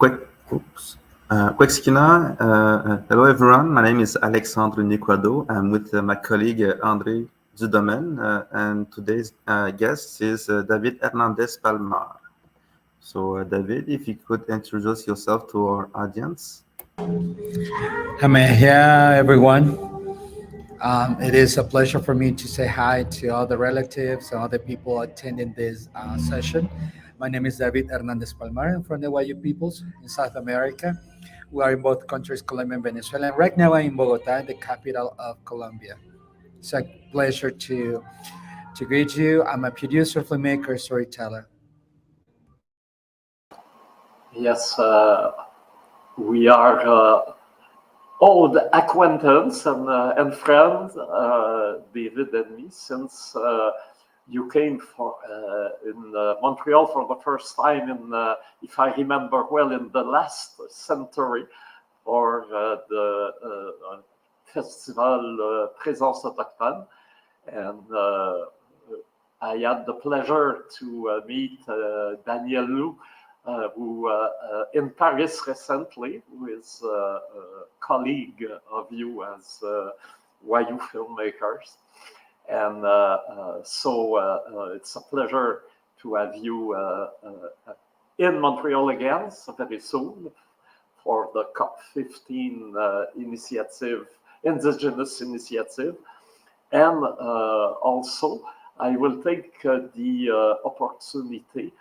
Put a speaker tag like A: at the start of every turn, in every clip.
A: Hello everyone, my name is Alexandre Nequado. I'm with my colleague André Dudemaine, and today's guest is David Hernández Palmar. So David, if you could introduce yourself to our audience.
B: Hi, everyone. It is a pleasure for me to say hi to all the relatives and other people attending this session. My name is David Hernández Palmar. I'm from the Wayuu peoples in South America. We are in both countries, Colombia and Venezuela. And right now I'm in Bogota, the capital of Colombia. It's a pleasure to greet you. I'm a producer, filmmaker, storyteller.
C: Yes, we are old acquaintance and friends, David and me, since you came in Montreal for the first time if I remember well, in the last century for the festival Présence Autochtone. And I had the pleasure to meet Daniel Lou, who in Paris recently, who is a colleague of you as Wayuu filmmakers. And so it's a pleasure to have you in Montreal again very soon for the COP15 initiative, Indigenous initiative. And also, I will take the opportunity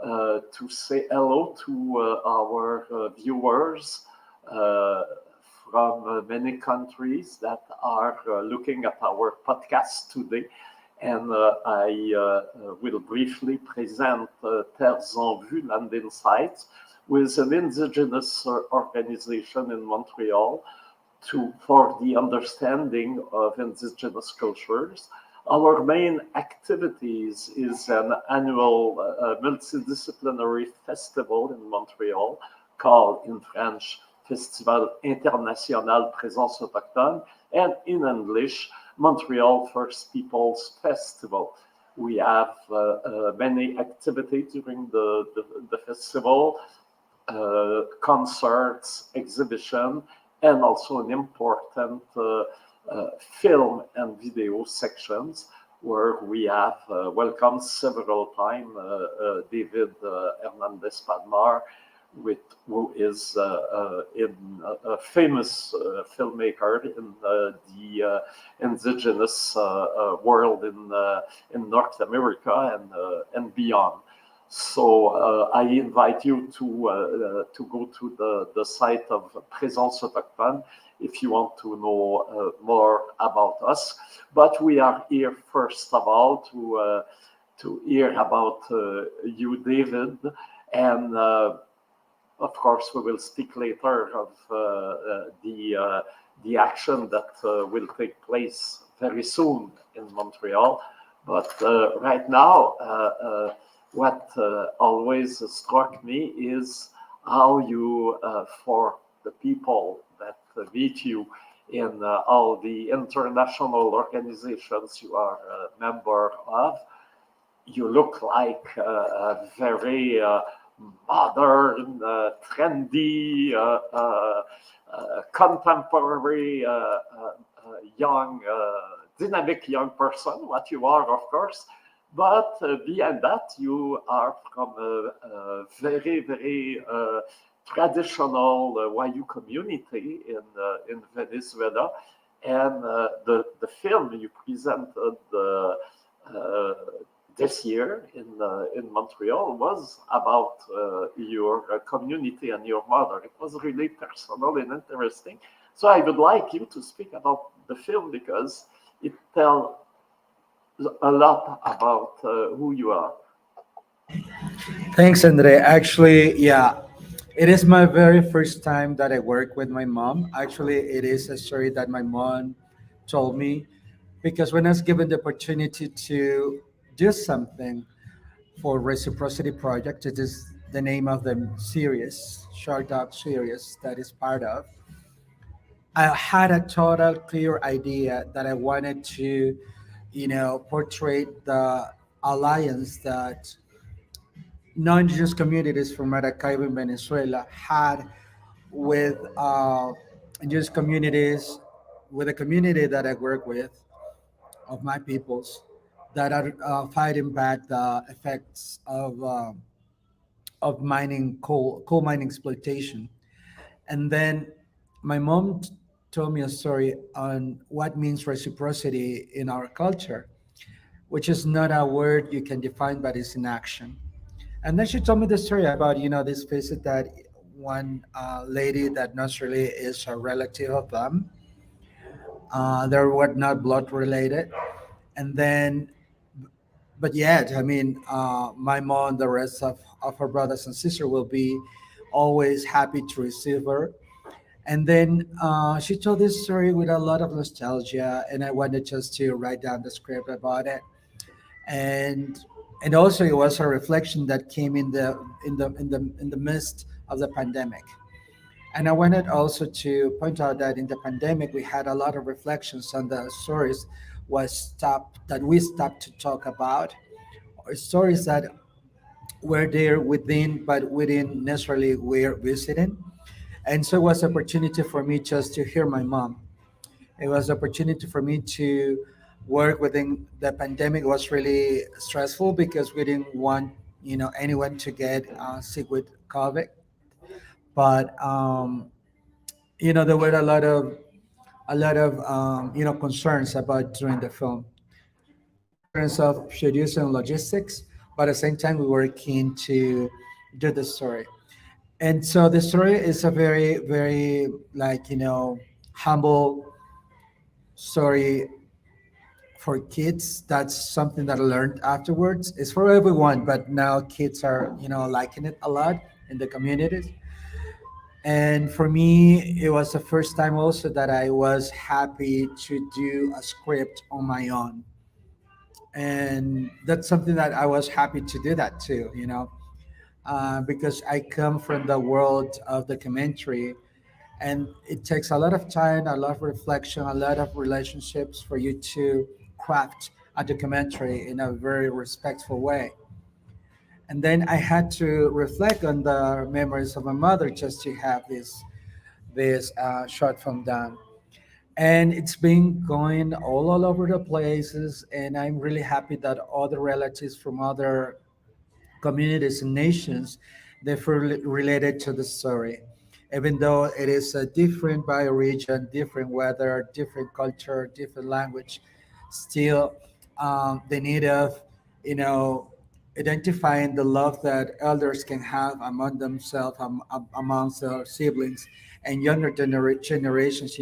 C: to say hello to our viewers from many countries that are looking at our podcast today. And I will briefly present Terres en Vue Land Insights, with an indigenous organization in Montreal for the understanding of indigenous cultures. Our main activities is an annual multidisciplinary festival in Montreal called in French Festival International Présence Autochtone, and in English, Montreal First Peoples Festival. We have many activities during the festival, concerts, exhibition, and also an important film and video sections where we have welcomed several times David Hernández Palmar, who is a famous filmmaker in the indigenous world in North America and beyond. So I invite you to go to the site of Présence Autochtone if you want to know more about us. But we are here first of all to hear about you, David, and of course we will speak later of the action that will take place very soon in Montreal. But right now, what always struck me is how you, for the people that meet you in all the international organizations you are a member of, you look like a very modern, trendy, contemporary, young, dynamic young person, what you are, of course. But beyond that, you are from a very, very traditional Wayuu community in Venezuela. And the film you presented this year in Montreal was about your community and your mother. It was really personal and interesting. So I would like you to speak about the film because it tells a lot about who you are.
B: Thanks, André. Actually, yeah, it is my very first time that I work with my mom. Actually, it is a story that my mom told me because when I was given the opportunity to do something for Reciprocity Project, it is the name of the series, short doc series that is part of. I had a total clear idea that I wanted to, portray the alliance that non-Jewish communities from Maracaibo in Venezuela had with Jewish communities, with the community that I work with of my peoples that are fighting back the effects of mining coal mining exploitation. And then my mom told me a story on what means reciprocity in our culture, which is not a word you can define, but it's in action. And then she told me the story about, this visit that one lady that not really is a relative of them. They were not blood related. And then, but yet, I mean, my mom and the rest of her brothers and sisters will be always happy to receive her. And then she told this story with a lot of nostalgia, and I wanted just to write down the script about it. And also it was a reflection that came in the midst of the pandemic. And I wanted also to point out that in the pandemic we had a lot of reflections on the stories we stopped to talk about, or stories that were there within, but within necessarily we're visiting. And so it was opportunity for me just to hear my mom. It was opportunity for me to work within the pandemic. It was really stressful because we didn't want anyone to get sick with COVID. But there were a lot of concerns about doing the film in terms of producing logistics. But at the same time, we were keen to do the story. And so the story is a very, very humble story for kids. That's something that I learned afterwards. It's for everyone, but now kids are liking it a lot in the communities. And for me, it was the first time also that I was happy to do a script on my own. And that's something that I was happy to do that too, because I come from the world of documentary, and it takes a lot of time, a lot of reflection, a lot of relationships for you to craft a documentary in a very respectful way. And then I had to reflect on the memories of my mother just to have this short film done. And it's been going all over the places, and I'm really happy that other relatives from other communities and nations they feel related to the story, even though it is different by region, different weather, different culture, different language. Still, the need of you know identifying the love that elders can have among themselves, amongst their siblings, and younger generations.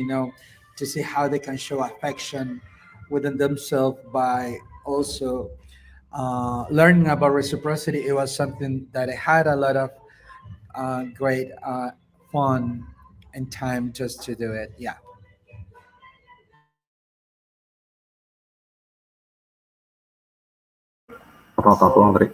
B: To see how they can show affection within themselves by also learning about reciprocity. It was something that I had a lot of great fun and time just to do it. Yeah.
A: On t'entend pas, André.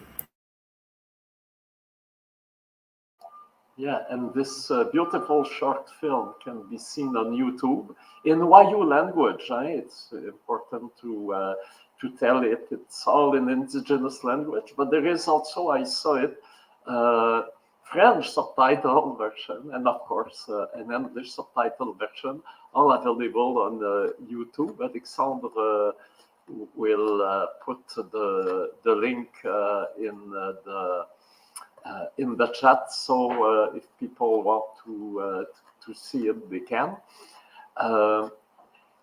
C: Yeah, and this beautiful short film can be seen on YouTube in Wayuu language. It's important to tell it. It's all in indigenous language, but there is also, I saw it, French subtitle version, and of course an English subtitle version, all available on YouTube. Alexandre will put the link in the chat, so if people want to see it, they can.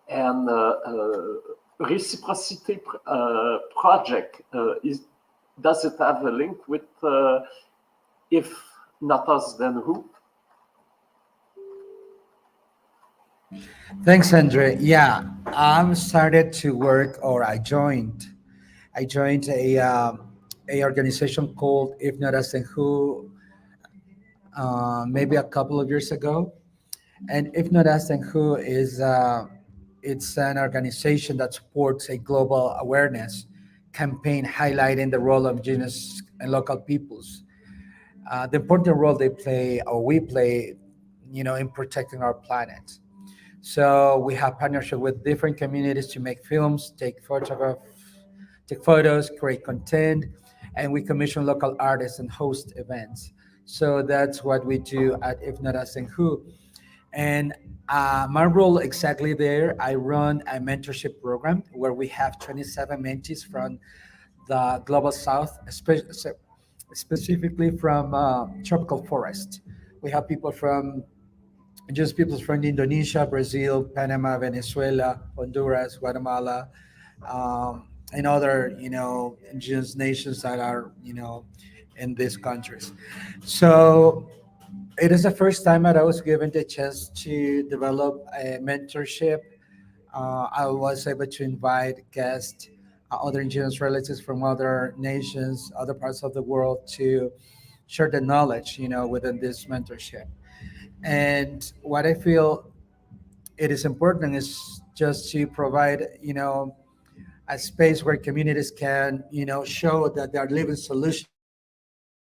C: And Reciprocity project does it have a link with if not us then who?
B: Thanks, Andre. Yeah, I started to work, or I joined. I joined a organization called If Not Us Then Who, maybe a couple of years ago. And If Not Us Then Who is it's an organization that supports a global awareness campaign highlighting the role of indigenous and local peoples, the important role they play, or we play, in protecting our planet. So we have partnership with different communities to make films, take photos, create content, and we commission local artists and host events. So that's what we do at If Not Us and Who. And my role exactly there, I run a mentorship program where we have 27 mentees from the global south, specifically from tropical forest. We have people from just people from Indonesia, Brazil, Panama, Venezuela, Honduras, Guatemala, and other indigenous nations that are in these countries. So it is the first time that I was given the chance to develop a mentorship. I was able to invite guests, other indigenous relatives from other nations, other parts of the world to share the knowledge, within this mentorship. And what I feel it is important is just to provide, a space where communities can, show that they are living solutions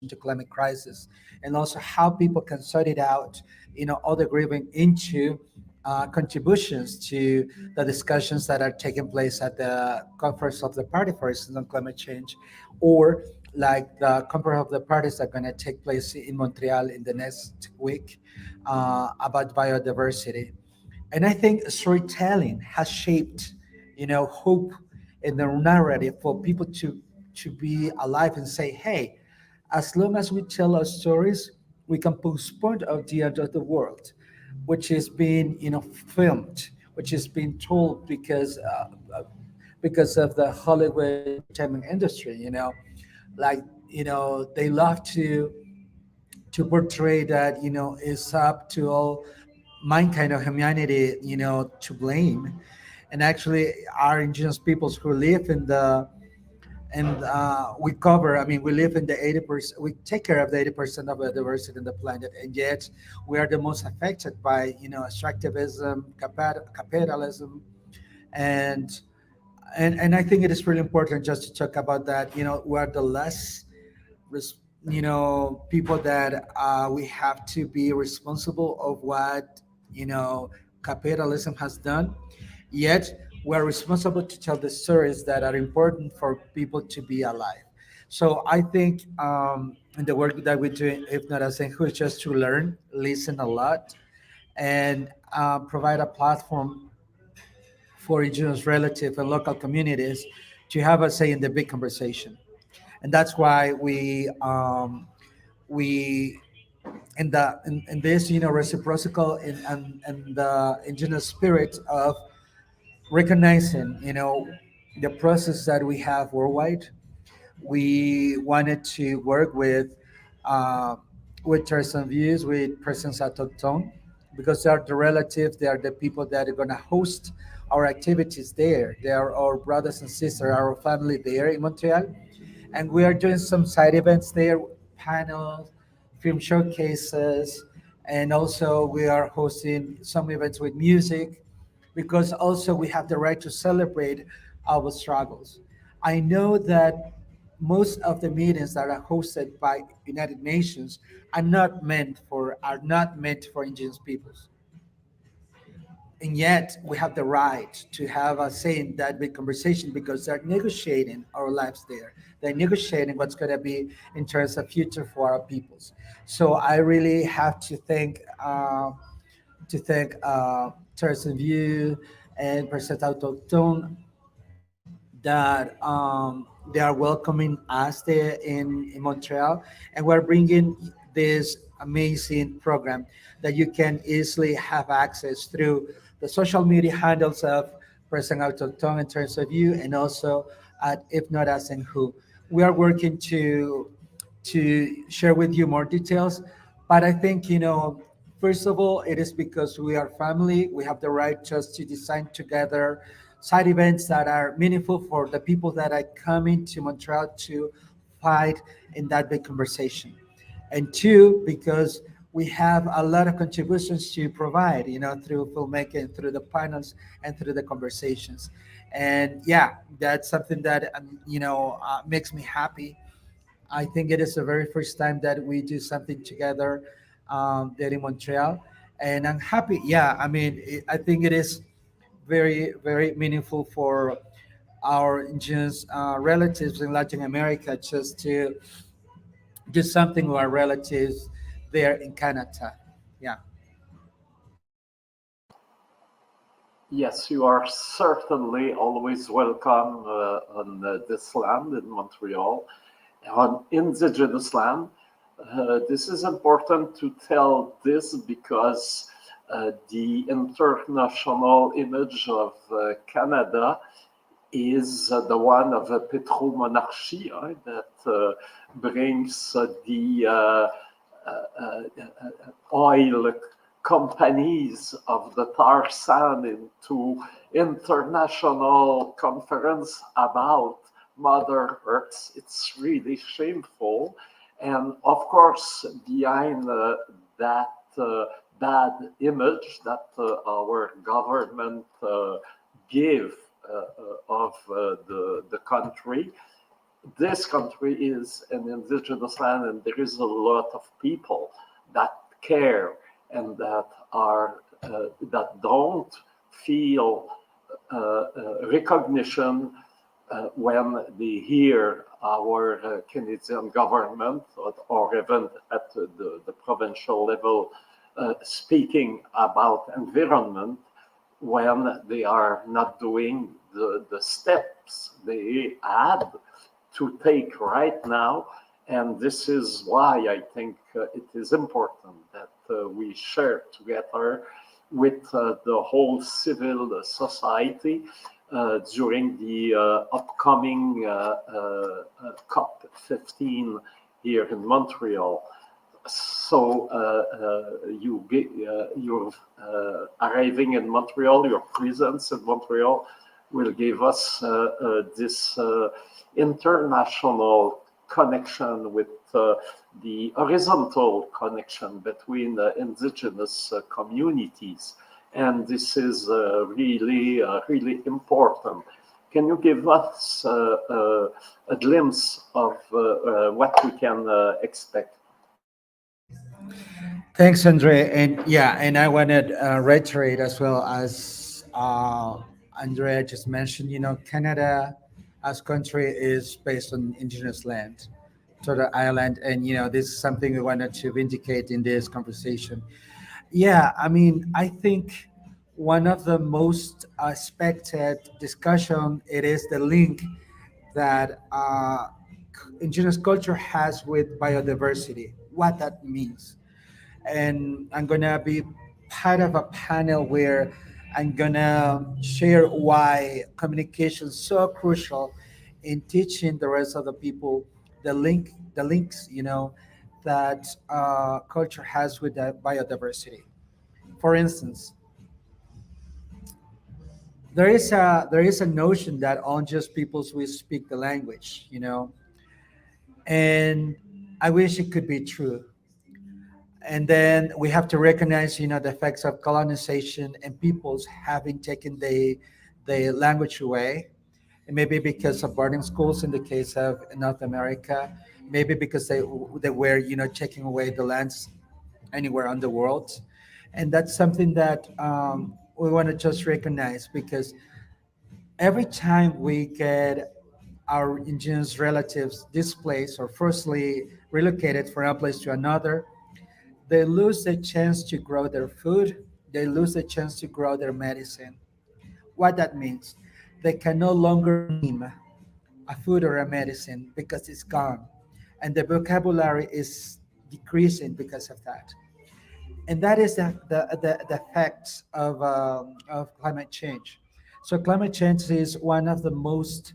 B: to climate crisis, and also how people can sort it out, all the grieving into contributions to the discussions that are taking place at the conference of the party, for instance, on climate change, or like the conference of the parties that are going to take place in Montreal in the next week about biodiversity. And I think storytelling has shaped, hope in the narrative for people to be alive and say, hey, as long as we tell our stories, we can postpone of the end of the world, which is being, filmed, which is being told because of the Hollywood entertainment industry, like, they love to portray that, it's up to all mankind or humanity, to blame. And actually, our indigenous peoples who live in the and we cover. I mean, we live in the 80%. We take care of the 80% of the diversity in the planet, and yet we are the most affected by extractivism, capitalism, and and I think it is really important just to talk about that. We are the less res- people that we have to be responsible of what capitalism has done, yet we're responsible to tell the stories that are important for people to be alive. So I think in the work that we do, if not as who is just to learn, listen a lot, and provide a platform for indigenous relative and local communities to have a say in the big conversation. And that's why we in this reciprocal and the indigenous spirit of recognizing the process that we have worldwide. We wanted to work uh, with tourism views, with persons autochthone, because they are the relatives, they are the people that are going to host our activities there. They are our brothers and sisters, our family there in Montreal, and we are doing some side events there, panels, film showcases, and also we are hosting some events with music, because also we have the right to celebrate our struggles. I know that most of the meetings that are hosted by United Nations are not meant for indigenous peoples, and yet we have the right to have a say in that big conversation because they're negotiating our lives there. They're negotiating what's going to be in terms of future for our peoples. So I really have to thank Tourism View and Percent Autochtone that they are welcoming us there in Montreal, and we're bringing this amazing program that you can easily have access through the social media handles of President Autochtone in terms of you, and also at If Not Us and Who. We are working to share with you more details, but I think first of all, it is because we are family. We have the right just to design together side events that are meaningful for the people that are coming to Montreal to fight in that big conversation. And two, because we have a lot of contributions to provide, through filmmaking, through the panels, and through the conversations. And yeah, that's something that makes me happy. I think it is the very first time that we do something together there in Montreal, and I'm happy. Yeah, I mean, I think it is very, very meaningful for our indigenous relatives in Latin America just to do something with our relatives there in Canada. Yeah.
C: Yes, you are certainly always welcome on this land in Montreal, on indigenous land. This is important to tell this because the international image of Canada is the one of a petromonarchy that brings the oil companies of the tar sand into international conference about Mother Earth. It's really shameful. And of course, behind that bad image that our government give of the country, this country is an indigenous land, and there is a lot of people that care and that are that don't feel recognition when they hear our Canadian government or even at the provincial level speaking about environment, when they are not doing the steps they had to take right now. And this is why I think it is important that we share together with the whole civil society during the upcoming COP15 here in Montreal. So you're arriving in Montreal, your presence in Montreal will give us this international connection with the horizontal connection between indigenous communities. And this is really, really important. Can you give us a glimpse of what we can expect?
B: Thanks, Andre. And yeah, and I want to reiterate as well as Andrea just mentioned, Canada as country is based on indigenous land, to the island. And, this is something we wanted to vindicate in this conversation. Yeah, I mean, I think one of the most expected discussion, it is the link that indigenous culture has with biodiversity, what that means. And I'm gonna be part of a panel where I'm gonna share why communication is so crucial in teaching the rest of the people the links, that culture has with the biodiversity. For instance, there is a notion that on just peoples will speak the language, and I wish it could be true. And then we have to recognize, the effects of colonization and peoples having taken the language away. And maybe because of boarding schools in the case of North America, maybe because they were, taking away the lands anywhere on the world. And that's something that we want to just recognize, because every time we get our indigenous relatives displaced or forcibly relocated from one place to another, they lose the chance to grow their food, they lose the chance to grow their medicine. What that means, they can no longer name a food or a medicine because it's gone. And the vocabulary is decreasing because of that. And that is the effects of climate change. So climate change is one of the most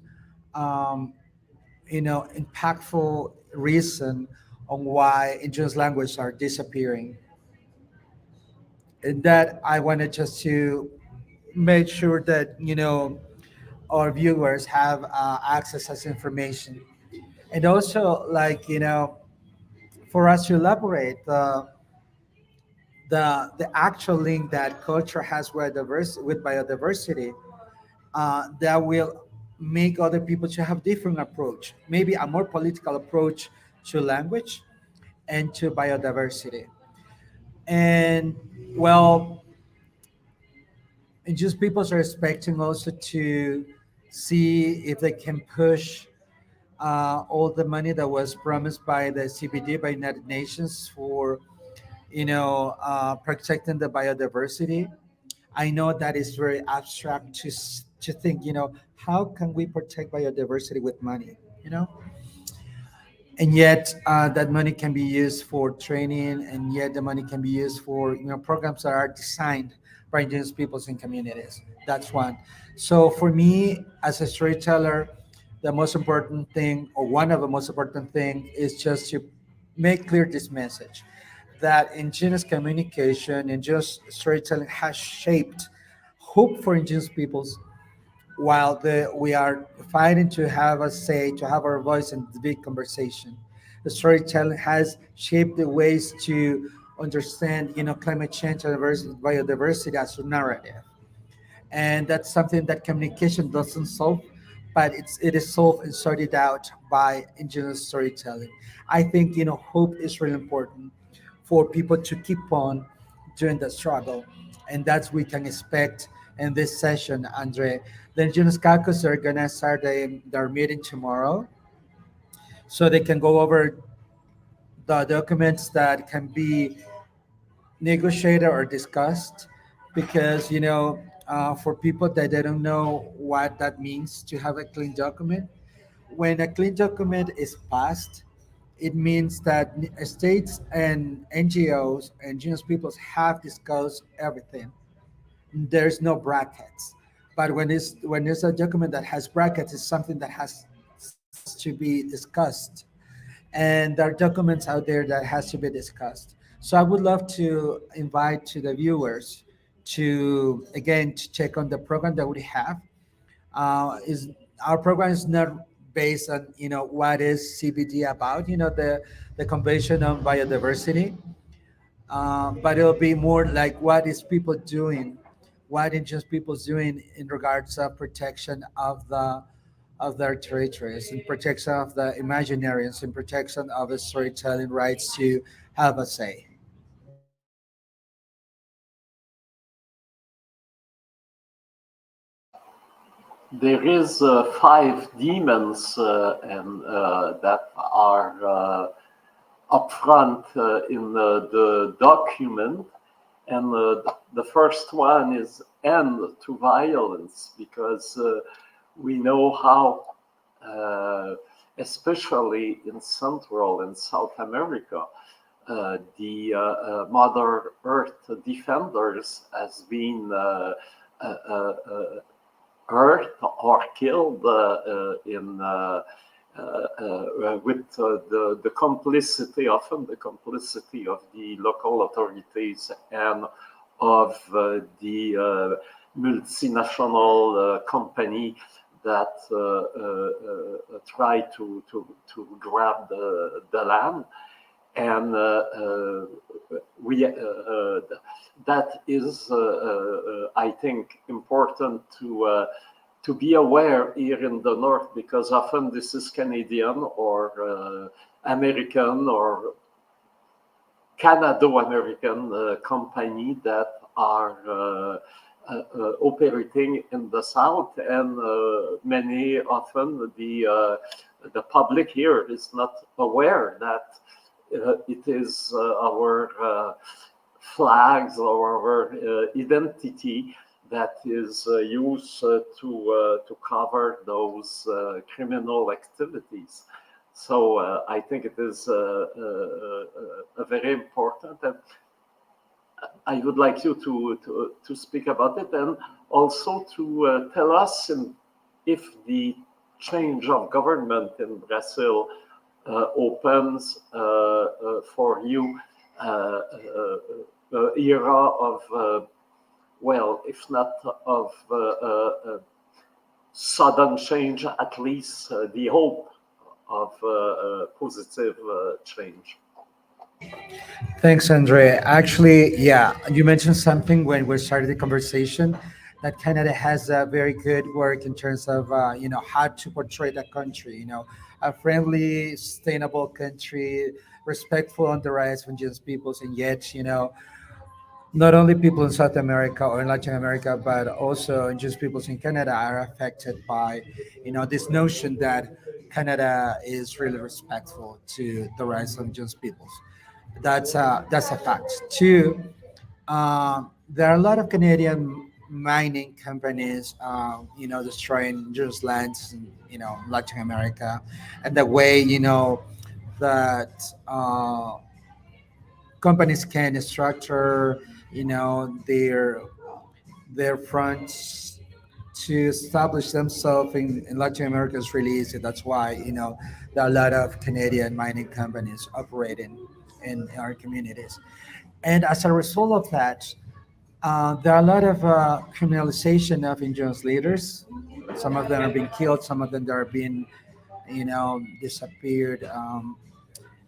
B: um, impactful reason on why indigenous languages are disappearing. And that I wanted just to make sure that our viewers have access to this information. And also, like, for us to elaborate the actual link that culture has with biodiversity, that will make other people to have different approach, maybe a more political approach to language and to biodiversity. And well, and just people are expecting also to see if they can push all the money that was promised by the CBD, by United Nations, for protecting the biodiversity. I know that is very abstract to think, how can we protect biodiversity with money, you know? And yet that money can be used for training, and yet the money can be used for, programs that are designed for indigenous peoples and communities. That's one. So for me, as a storyteller, the most important thing, or one of the most important thing, is just to make clear this message that indigenous communication, indigenous storytelling has shaped hope for indigenous peoples, while we are fighting to have a say, to have our voice in the big conversation. The storytelling has shaped the ways to understand, climate change and biodiversity as a narrative, and that's something that communication doesn't solve, but it is solved and sorted out by indigenous storytelling. I think, hope is really important for people to keep on during the struggle, and that's we can expect in this session, Andre. The indigenous caucus are gonna start their meeting tomorrow, so they can go over the documents that can be negotiated or discussed, because for people that they don't know what that means to have a clean document, when a clean document is passed, it means that states and NGOs and indigenous peoples have discussed everything. There's no brackets. But when it's a document that has brackets, it's something that has to be discussed, and there are documents out there that has to be discussed. So I would love to invite to the viewers to again to check on the program that we have. Is Our program is not based on what is CBD about, the Convention on Biodiversity, but it'll be more like what is people doing, what indigenous people doing in regards of protection of their territories, in protection of the imaginarians, in protection of the storytelling rights to have a say.
C: There is five demons and that are upfront in the document, and the first one is end to violence, because we know how, especially in Central and South America, the Mother Earth defenders has been hurt or killed in with the complicity, often the complicity of the local authorities and of the multinational company that try to grab the land. And that is, I think, important to be aware here in the North, because often this is Canadian or American or Canado-American company that are operating in the South, and many often the public here is not aware that it is our flags or our identity that is used to cover those criminal activities. So I think it is a very important, and I would like you to speak about it, and also to tell us if the change of government in Brazil opens for you era of, well, if not of sudden change, at least the hope of positive change.
B: Thanks, Andre. Actually, yeah, you mentioned something when we started the conversation that Canada has a very good work in terms of how to portray the country. A friendly, sustainable country, respectful on the rights of indigenous peoples, and yet not only people in South America or in Latin America, but also indigenous peoples in Canada are affected by, this notion that Canada is really respectful to the rights of indigenous peoples. That's a fact. Two, there are a lot of Canadian mining companies, destroying indigenous lands in, Latin America, and the way, that companies can structure, their fronts to establish themselves in Latin America is really easy. That's why, there are a lot of Canadian mining companies operating in our communities. And as a result of that, there are a lot of criminalization of indigenous leaders. Some of them are being killed, some of them are being, disappeared.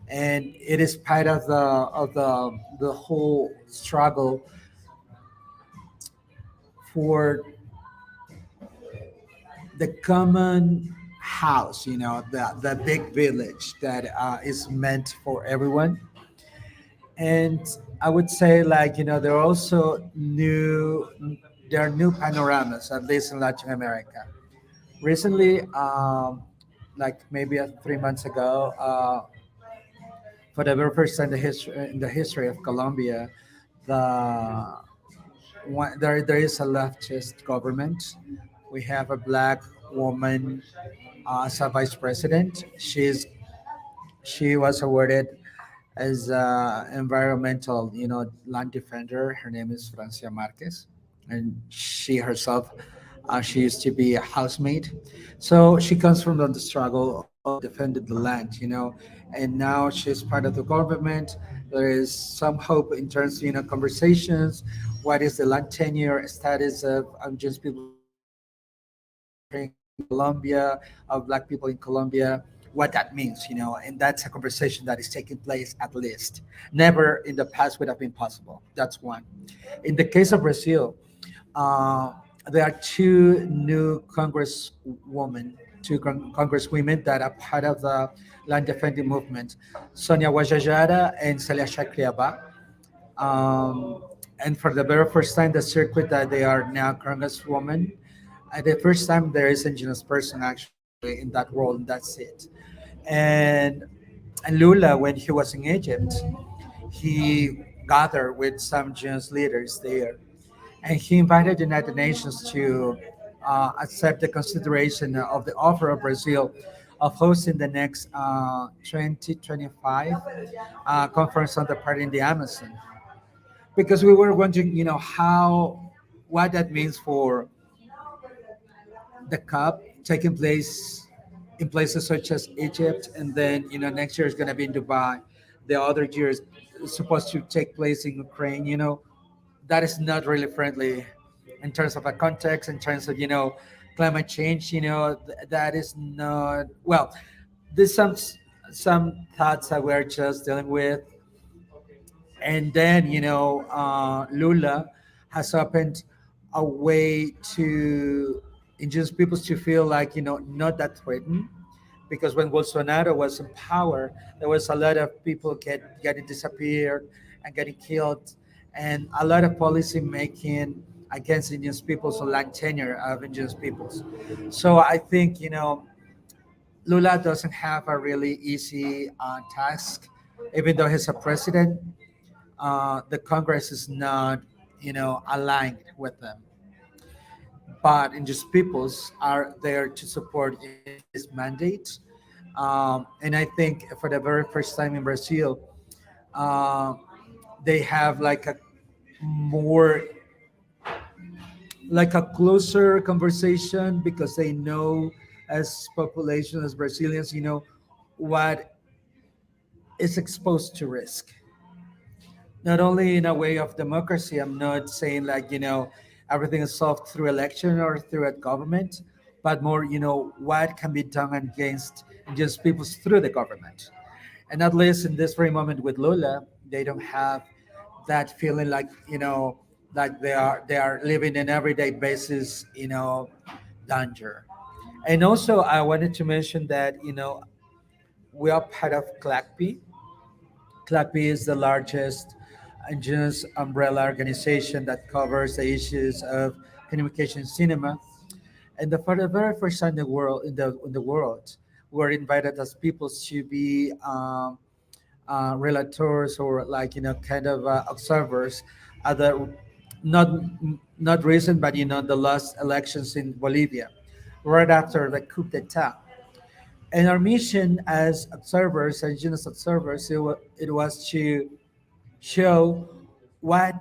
B: And it is part of the whole struggle for the common house, the big village that is meant for everyone. And I would say, like, there are also there are new panoramas, at least in Latin America. Recently, like maybe 3 months ago, for the very first time in the history of Colombia, the there is a leftist government. We have a black woman as a vice president. She was awarded as environmental, land defender. Her name is Francia Marquez, and she herself, she used to be a housemaid. So she comes from the struggle of defending the land, and now she's part of the government. There is some hope in terms of, conversations. What is the land tenure status of just people in Colombia, of black people in Colombia, what that means, and that's a conversation that is taking place at least. Never in the past would have been possible. That's one. In the case of Brazil, uh, there are two new congresswomen, two congresswomen that are part of the land defending movement, Sonia Guajajara and Celia Chakriaba. Um, and for the very first time, the circuit that they are now congresswoman, the first time there is indigenous person actually in that role, in that seat. And Lula, when he was in Egypt, he gathered with some indigenous leaders there, and he invited the United Nations to accept the consideration of the offer of Brazil of hosting the next 2025 conference on the party in the Amazon, because we were wondering, what that means for the cup taking place in places such as Egypt, and then, next year is going to be in Dubai. The other year is supposed to take place in Ukraine. That is not really friendly in terms of a context, in terms of, climate change. That is not well. There's some thoughts that we're just dealing with, and then, Lula has opened a way to indigenous peoples to feel like, not that threatened, because when Bolsonaro was in power, there was a lot of people getting disappeared and getting killed, and a lot of policy making against indigenous peoples or land tenure of indigenous peoples. So I think, Lula doesn't have a really easy task, even though he's a president. The Congress is not, aligned with them. But indigenous peoples are there to support his mandate. And I think for the very first time in Brazil, uh, they have more, like a closer conversation, because they know, as population, as Brazilians, what is exposed to risk, not only in a way of democracy. I'm not saying, like, everything is solved through election or through a government, but more, what can be done against just people through the government. And at least in this very moment with Lula, they don't have that feeling, like, like they are living in everyday basis, danger. And also, I wanted to mention that, we are part of CLACPI. CLACPI is the largest Indigenous umbrella organization that covers the issues of communication cinema. And for the very first time in the world, we're invited as people to be relators or like kind of observers at the not not recent but the last elections in Bolivia, right after the coup d'état. And our mission as observers, indigenous observers, it was to show what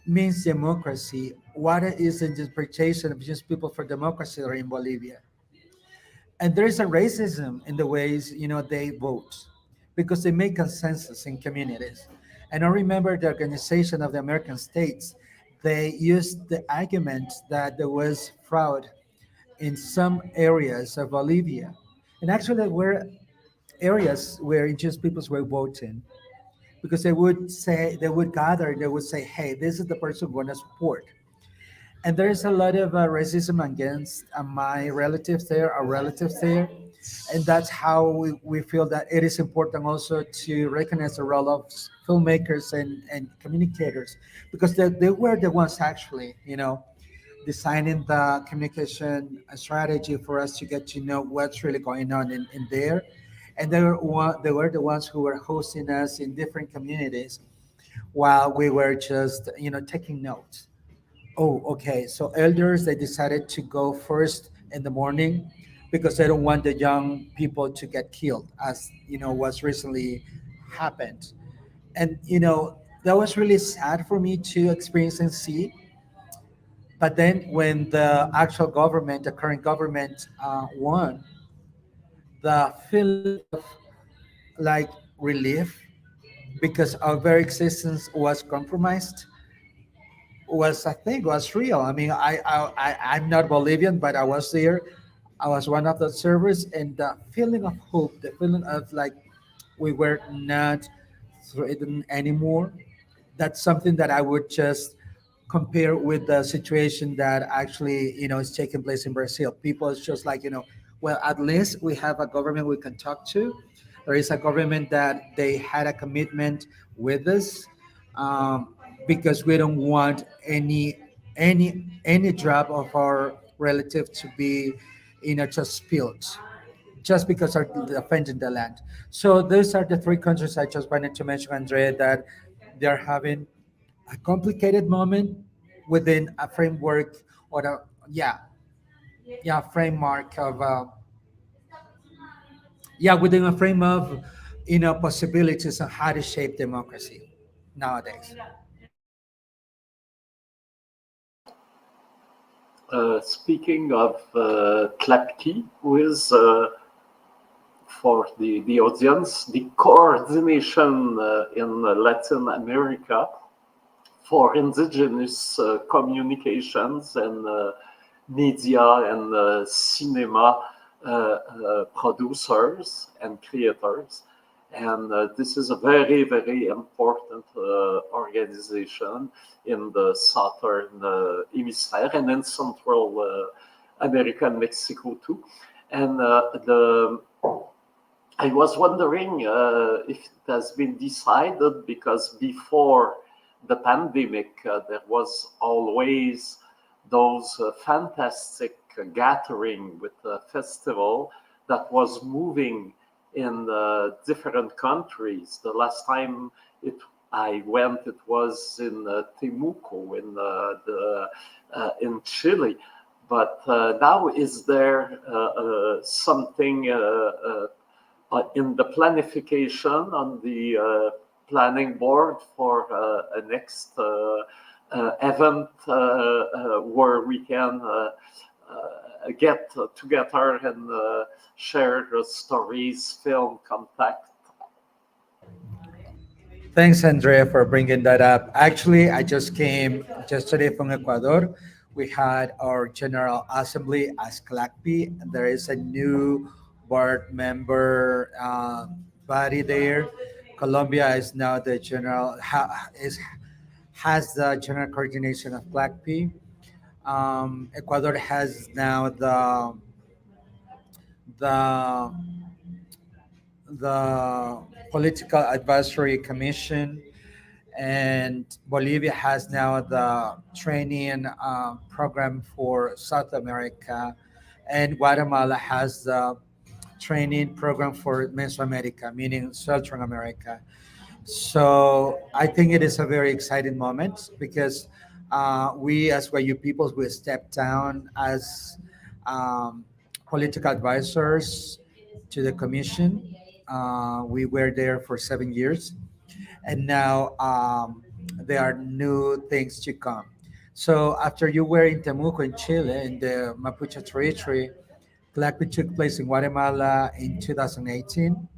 B: means democracy, what is the interpretation of just people for democracy are in Bolivia. And there is a racism in the ways they vote because they make consensus in communities. And I remember the Organization of the American States, they used the argument that there was fraud in some areas of Bolivia. And actually there were areas where indigenous peoples were voting because they would gather, they would say, hey, this is the person we're going to support. And there is a lot of racism against my relatives there, our relatives there. And that's how we feel that it is important also to recognize the role of filmmakers and communicators because they were the ones actually, designing the communication strategy for us to get to know what's really going on in there. And they were the ones who were hosting us in different communities while we were just, taking notes. Oh, okay. So elders, they decided to go first in the morning because they don't want the young people to get killed, as what's recently happened. And that was really sad for me to experience and see. But then when the actual government, the current government, won, the feeling of like relief because our very existence was compromised was I think was real. I mean, I'm not Bolivian, but I was there. I was one of the servers, and the feeling of hope, the feeling of like we were not threatened anymore. That's something that I would just compare with the situation that actually is taking place in Brazil. People is just like well, at least we have a government we can talk to. There is a government that they had a commitment with us, because we don't want any drop of our relative to be just spilled just because are defending the land. So those are the three countries I just wanted to mention, Andrea, that they're having a complicated moment within a framework or a framework of within a frame of possibilities on how to shape democracy nowadays.
C: Speaking of CLACPI, who is for the audience, the coordination in Latin America for indigenous communications and media and cinema producers and creators. And this is a very, very important organization in the southern hemisphere and in Central America and Mexico too. And I was wondering if it has been decided, because before the pandemic, there was always those fantastic gathering with the festival that was moving in different countries. The last time I went, it was in Temuco in Chile. But now, is there something in the planification on the planning board for a next event where we can get together and share stories, film, contact?
B: Thanks, Andrea, for bringing that up. Actually, I just came yesterday from Ecuador. We had our General Assembly as CLACPI. There is a new board member body there. Colombia is now the has the general coordination of CLACPI. Ecuador has now the the political advisory commission, and Bolivia has now the training program for South America, and Guatemala has the training program for Mesoamerica, meaning Central America. So I think it is a very exciting moment because we, as Wayuu peoples, we step down as um, political advisors to the commission. We were there for 7 years, and now there are new things to come. So after you were in Temuco in Chile, in the Mapuche territory, CLACPI took place in Guatemala in 2018,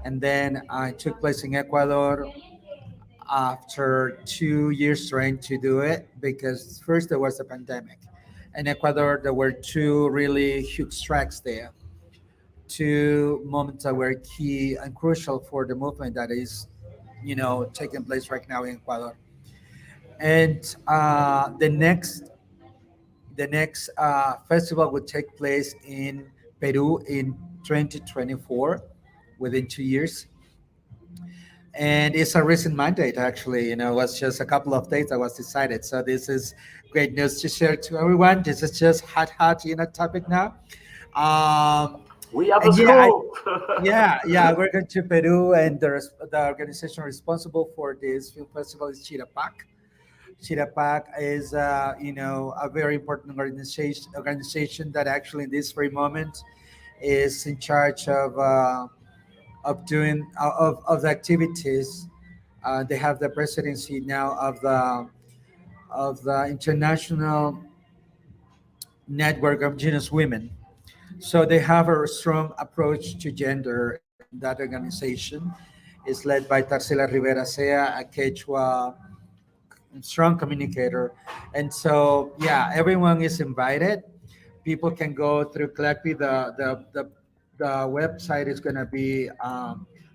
B: and then it took place in Ecuador after 2 years trying to do it because first there was a pandemic. In Ecuador, there were two really huge strikes there, two moments that were key and crucial for the movement that is, taking place right now in Ecuador. And the next festival would take place in Peru in 2024, within 2 years. And it's a recent mandate, actually. It was just a couple of days that was decided. So this is great news to share to everyone. This is just hot, topic now. Um,
C: We have a
B: and yeah,
C: scope.
B: yeah, we're going to Peru, and the organization responsible for this film festival is Chirapac. Chirapac is, a very important organization that actually in this very moment is in charge of doing of the activities. They have the presidency now of the International Network of Indigenous Women. So they have a strong approach to gender, and that organization is led by Tarsila Rivera Sea, a Quechua strong communicator. And so, yeah, everyone is invited. People can go through CLACPI. The website is going to be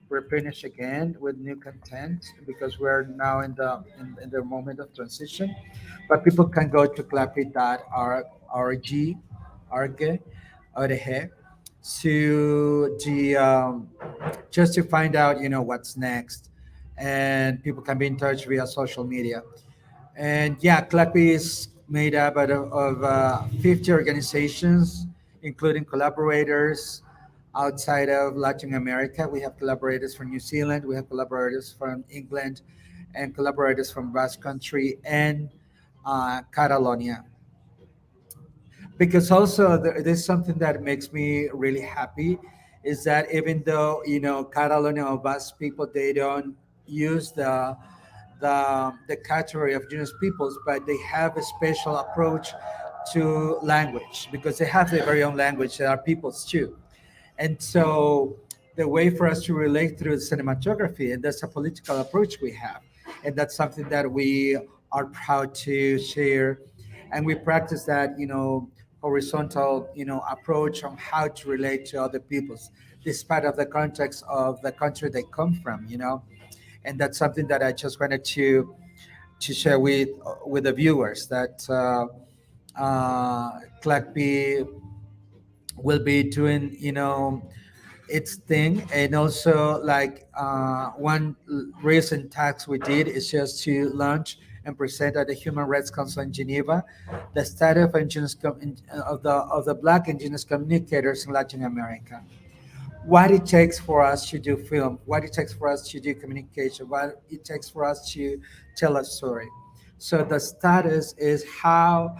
B: replenished again with new content because we're now in the moment of transition. But people can go to clacpi.org, org, org, to the just to find out what's next, and people can be in touch via social media. And yeah, CLACPI is made up of 50 organizations, including collaborators outside of Latin America. We have collaborators from New Zealand, we have collaborators from England, and collaborators from Basque Country and Catalonia. Because also there's something that makes me really happy is that even though Catalonia or Basque people, they don't use the category of indigenous peoples, but they have a special approach to language because they have their very own language. They are peoples too, and so the way for us to relate through cinematography, and that's a political approach we have, and that's something that we are proud to share, and we practice that horizontal approach on how to relate to other peoples, despite of the context of the country they come from. And that's something that I just wanted to share with the viewers that CLACPI will be doing its thing, and also like one recent task we did is just to launch and present at the Human Rights Council in Geneva the status of of the Black Indigenous communicators in Latin America, what it takes for us to do film, what it takes for us to do communication, what it takes for us to tell a story. So the status is how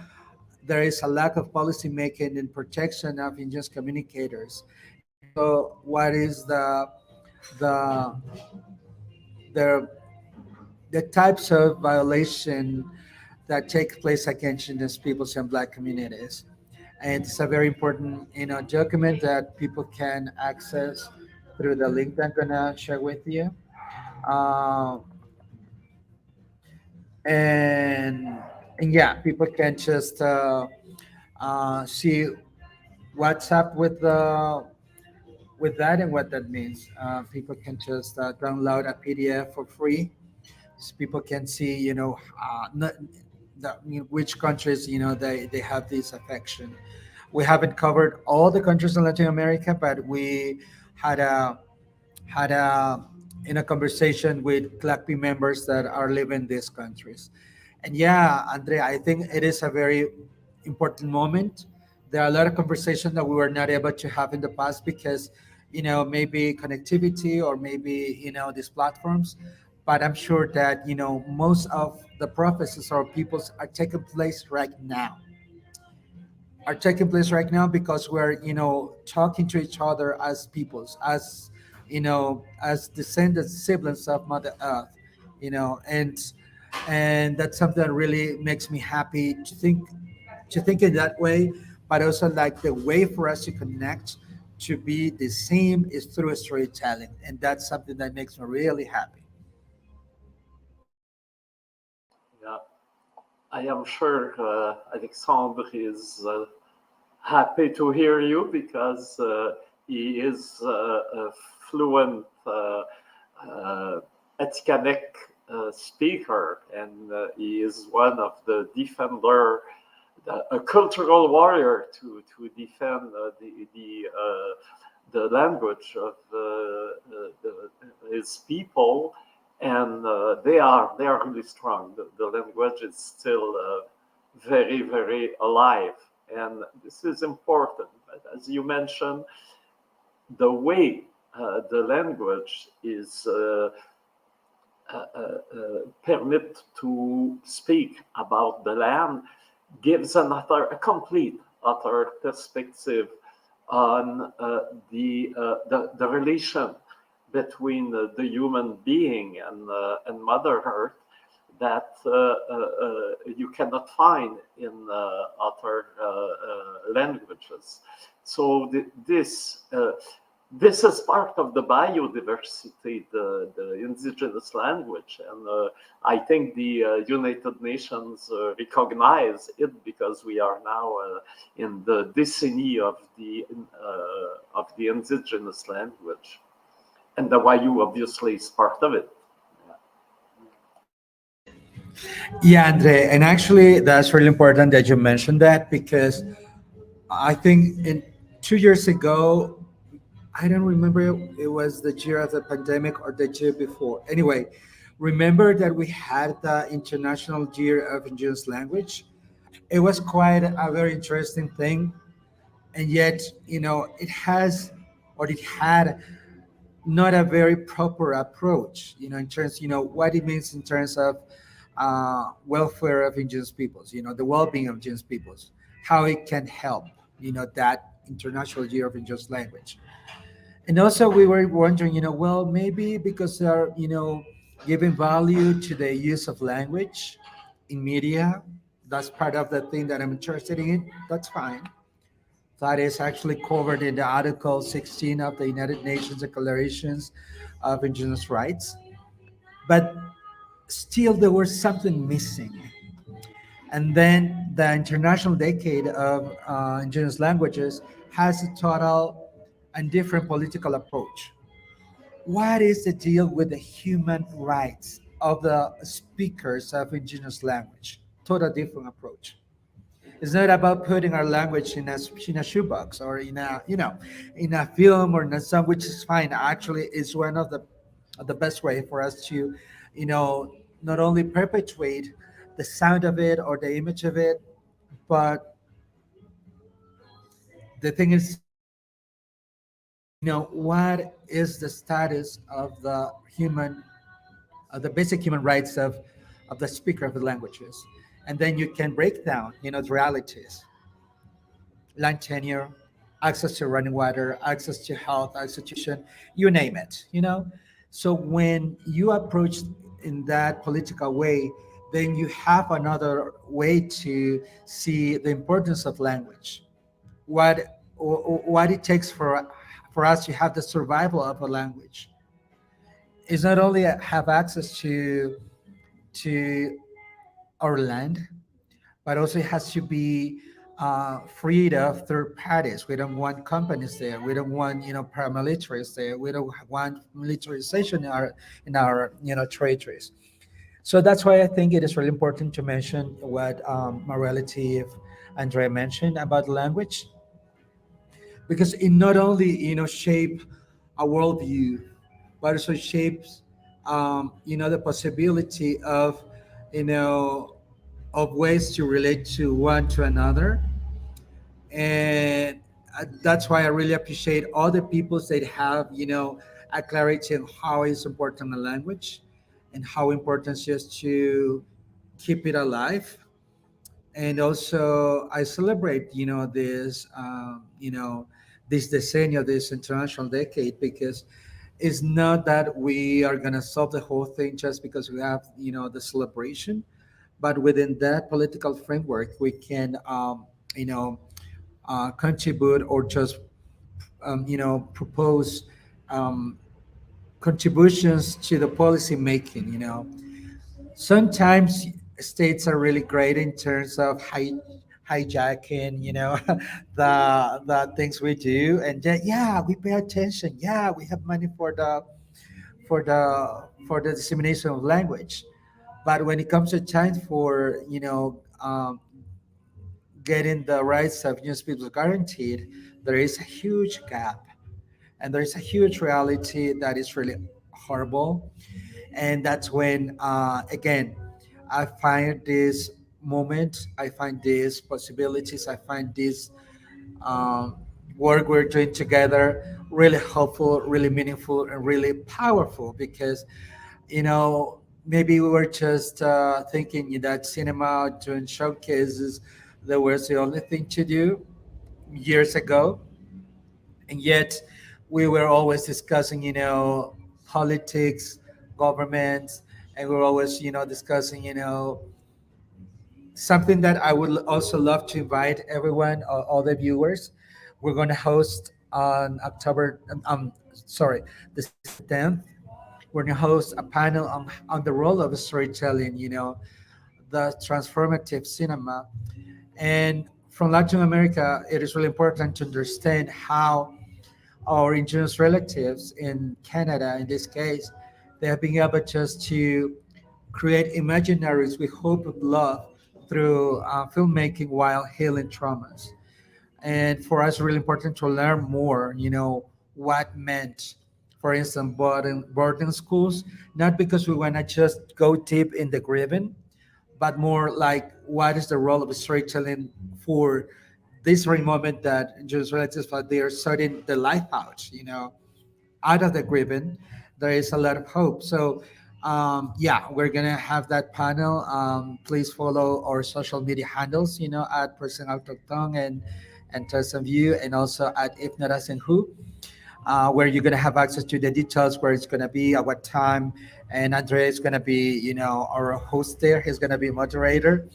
B: there is a lack of policy making and protection of indigenous communicators, and also what is the the the types of violation that take place against indigenous peoples and black communities. And it's a very important document that people can access through the link that I'm gonna share with you. Uh, and and yeah, people can just see what's up with that and what that means. People can just download a PDF for free. So people can see, which countries, they have this affection. We haven't covered all the countries in Latin America, but we had a had a in a conversation with CLACPI members that are living in these countries. And yeah, Andre, I think it is a very important moment. There are a lot of conversations that we were not able to have in the past because, maybe connectivity or maybe, these platforms. But I'm sure that, most of the processes or peoples are taking place right now because we're talking to each other as peoples, as as descendants, siblings of Mother Earth, and that's something that really makes me happy to think in that way. But also, like, the way for us to connect to be the same is through storytelling, and that's something that makes me really happy.
C: Yeah, I am sure Alexandre is happy to hear you because he is a fluent Atikamekw speaker, and he is one of the defender, a cultural warrior to defend the language of his people, and they are really strong. The language is still very, very alive, and this is important. But as you mentioned, the way the language is permit to speak about the land gives a complete other perspective on the relation between the human being and Mother Earth that you cannot find in other languages. So this is part of the biodiversity, the indigenous language, and I think the United Nations recognize it because we are now in the decenny of the indigenous language, and the Wayuu obviously is part of it.
B: Yeah, Andre, and actually, that's really important that you mentioned that because I think 2 years ago, I don't remember it was the year of the pandemic or the year before. Anyway, remember that we had the International Year of Indigenous Language. It was quite a very interesting thing, and yet, it had not a very proper approach, in terms, what it means in terms of welfare of indigenous peoples, the well-being of indigenous peoples, how it can help, that International Year of Indigenous Language. And also we were wondering, well, maybe because they're, giving value to the use of language in media, that's part of the thing that I'm interested in. That's fine. That is actually covered in the Article 16 of the United Nations Declarations of Indigenous Rights. But still, there was something missing. And then the International Decade of Indigenous Languages has a total and different political approach. What is the deal with the human rights of the speakers of indigenous language? Total different approach. It's not about putting our language in a shoebox or in a film or in a song, which is fine. Actually, it's one of the best way for us to, not only perpetuate the sound of it or the image of it, but the thing is, what is the status of the basic human rights of the speaker of the languages, and then you can break down, the realities: land tenure, access to running water, access to health, access to education, you name it. So when you approach in that political way, then you have another way to see the importance of language, what it takes for us to have the survival of a language. Is not only have access to our land, but also it has to be freed of third parties. We don't want companies there. We don't want paramilitaries there. We don't want militarization in our territories. So that's why I think it is really important to mention what my relative Andrea mentioned about language, because it not only shape a worldview, but also shapes, the possibility of, you know, of ways to relate to one to another. And that's why I really appreciate all the peoples that have, a clarity on how is important a language and how important it is to keep it alive. And also I celebrate, this decennial, this international decade, because it's not that we are going to solve the whole thing just because we have, the celebration, but within that political framework we can, you know contribute, or just, propose, um, contributions to the policy making. Sometimes states are really great in terms of hijacking, the things we do, and then, yeah, we pay attention, yeah, we have money for the dissemination of language. But when it comes to time for, getting the rights of news people guaranteed, there is a huge gap, and there is a huge reality that is really horrible. And that's when, again, I find this moment, I find these possibilities, I find this, um, work we're doing together really helpful, really meaningful, and really powerful, because, maybe we were just, thinking that cinema doing showcases, that was the only thing to do years ago. And yet we were always discussing, politics, governments, and we were always, discussing, something that I would also love to invite everyone, all the viewers. We're going to host on October, sorry, December 10th. We're going to host a panel on the role of storytelling, the transformative cinema. And from Latin America, it is really important to understand how our indigenous relatives in Canada, in this case, they have been able just to create imaginaries with hope of love through, filmmaking while healing traumas. And for us, really important to learn more, what meant, for instance, boarding schools, not because we want to just go deep in the grieving, but more like what is the role of storytelling for this very moment that just relatives are they are starting the life out, out of the grieving. There is a lot of hope. So, yeah, we're gonna have that panel. Please follow our social media handles, at Person Autochthon and Test of You, and also at If Not Us and Who, where you're gonna have access to the details, where it's gonna be, at what time. And André is gonna be, our host there. He's gonna be moderator.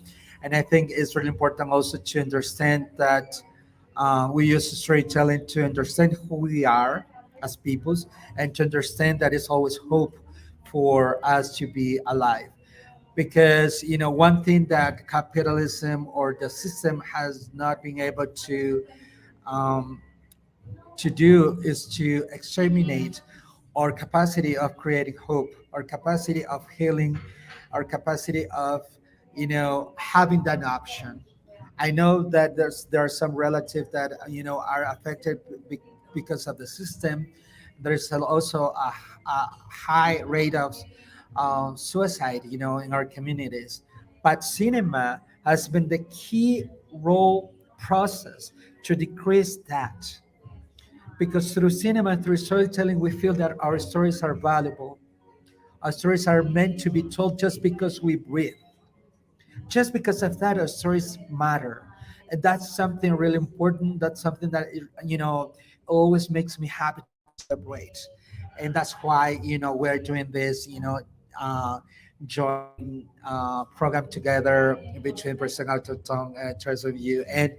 B: And I think it's really important also to understand that, we use storytelling to understand who we are as peoples, and to understand that it's always hope for us to be alive. Because, one thing that capitalism or the system has not been able um, to do is to exterminate our capacity of creating hope, our capacity of healing, our capacity of, having that option. I know that there are some relatives that, are affected because of the system. There's also a high rate of, suicide, in our communities. But cinema has been the key role process to decrease that, because through cinema, through storytelling, we feel that our stories are valuable. Our stories are meant to be told just because we breathe. Just because of that, our stories matter. And that's something really important. That's something that, always makes me happy to celebrate. And that's why, we're doing this, joint, program together between Person Out of Tongue and Choice of You, and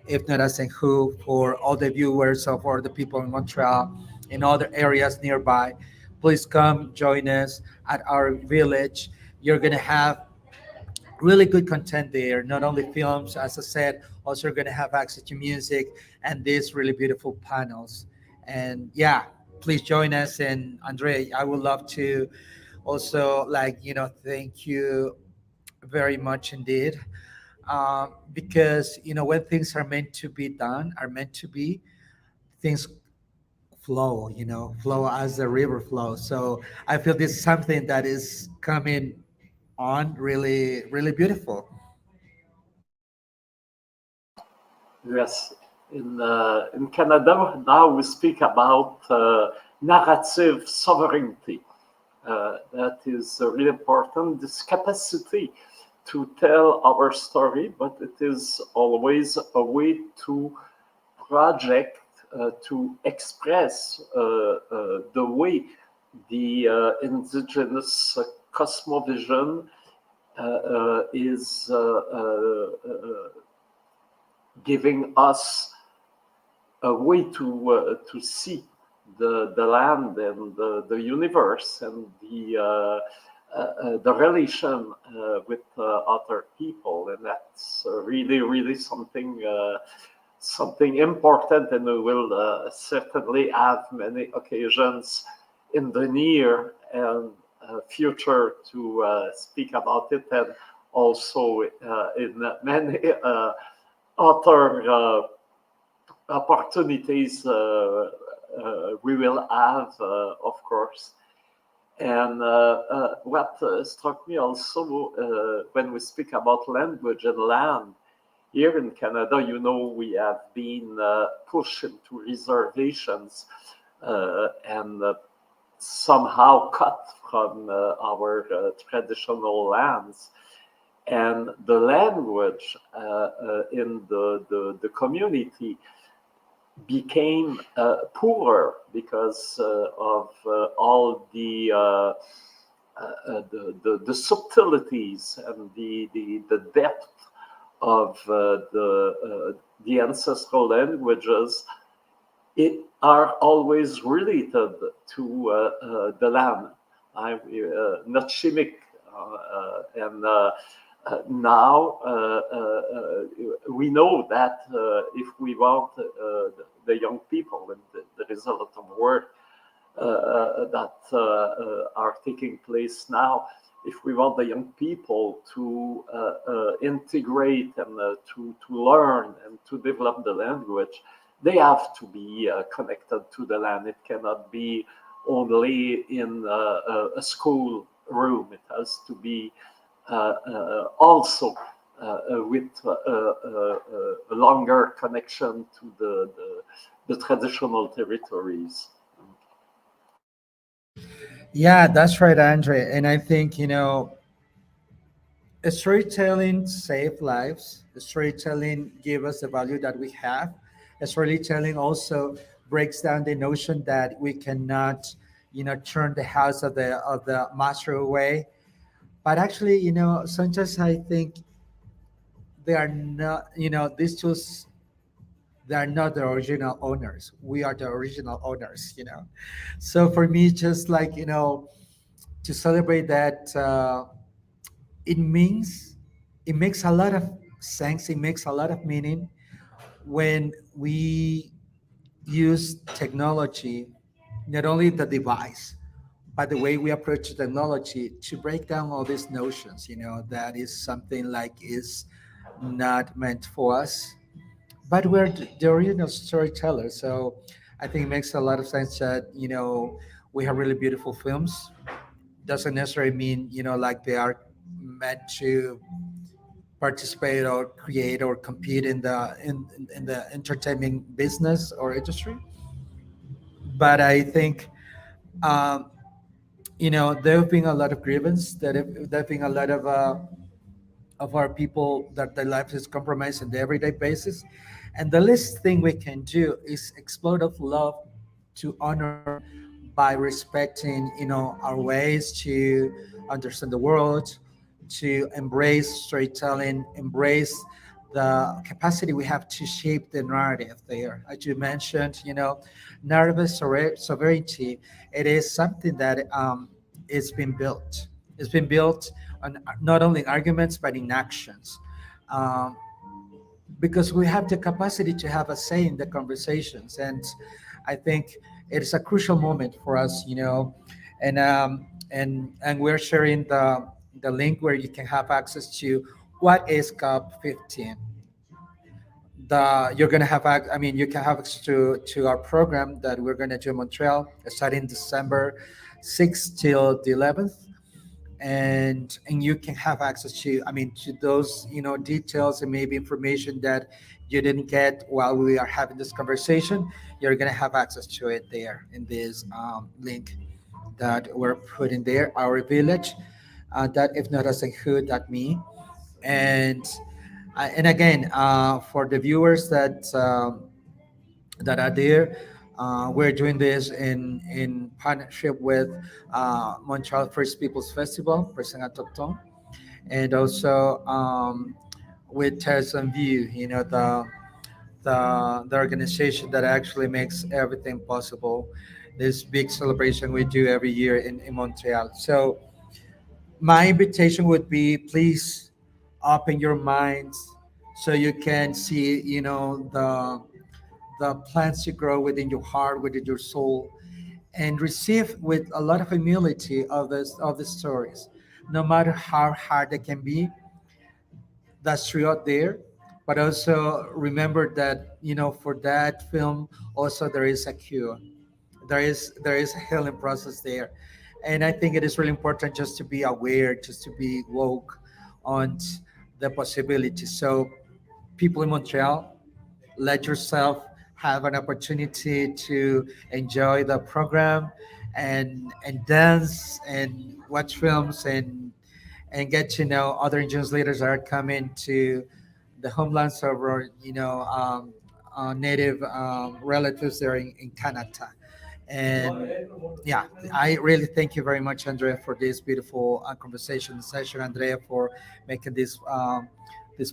B: If Not Us and Who, for all the viewers, or for the people in Montreal, in other areas nearby. Please come join us at our village. You're going to have really good content there. Not only films, as I said, also you're going to have access to music and these really beautiful panels. And yeah, please join us. And Andre, I would love to also, like, thank you very much indeed. Because, when things are meant to be done, are meant to be, things flow, flow as the river flows. So I feel this is something that is coming on really, really beautiful.
C: Yes, in Canada now we speak about narrative sovereignty. That is really important. This capacity to tell our story, but it is always a way to project, to express the way the indigenous cosmovision is giving us a way to see the land and the universe and the relation with other people, and that's really something something important, and we will certainly have many occasions in the near and future to speak about it, and also in many other opportunities we will have, of course. And what struck me also when we speak about language and land, here in Canada, we have been pushed into reservations and somehow cut from our traditional lands. And the language in the community became poorer because of all the subtleties and the depth of the ancestral languages. It are always related to the land. Not Shimmick, and now we know that if we want the young people, and there is a lot of work that are taking place now, if we want the young people to integrate and to learn and to develop the language, they have to be connected to the land. It cannot be only in a school room. It has to be also with a longer connection to the traditional territories.
B: Yeah, that's right, Andre. And I think, storytelling save lives. Storytelling give us the value that we have. Storytelling also breaks down the notion that we cannot, turn the house of the master away. But actually, sometimes I think they are not, these tools, they are not the original owners. We are the original owners. So for me, just like, to celebrate that, it means, it makes a lot of sense. It makes a lot of meaning when we use technology, not only the device, but the way we approach technology to break down all these notions, that is something like is not meant for us, but we're the original storytellers. So I think it makes a lot of sense that, we have really beautiful films. Doesn't necessarily mean, like they are meant to participate or create or compete in the entertainment business or industry. But I think, um, there have been a lot of grievance, there have been a lot of our people that their life is compromised on the everyday basis. And the least thing we can do is explode of love to honor by respecting, our ways to understand the world, to embrace storytelling, embrace the capacity we have to shape the narrative there. As you mentioned, narrative sovereignty, it is something that it's been built. It's been built on not only in arguments but in actions, um, because we have the capacity to have a say in the conversations. And I think it is a crucial moment for us, and we're sharing the link where you can have access to what is COP 15. you're gonna have I mean you can have access to our program that we're gonna do in Montreal starting December 6th till the 11th, and you can have access to I mean to those details and maybe information that you didn't get while we are having this conversation. You're gonna have access to it there in this link that we're putting there. Our village, that if not as a hood, that me and again for the viewers that are there. We're doing this in partnership with Montreal First Peoples Festival, Person Autochthone, and also with Terrace View, the organization that actually makes everything possible. This big celebration we do every year in Montreal. So my invitation would be please open your minds so you can see, the plants you grow within your heart, within your soul, and receive with a lot of humility of the stories, no matter how hard they can be. That's true out there, but also remember that for that film also there is a cure. There is a healing process there, and I think it is really important just to be aware, just to be woke on the possibility. So people in Montreal, let yourself have an opportunity to enjoy the program and dance and watch films and get to know other indigenous leaders that are coming to the homelands of our native relatives there in Canada. And yeah, I really thank you very much, Andrea, for this beautiful conversation session. Andrea, for making this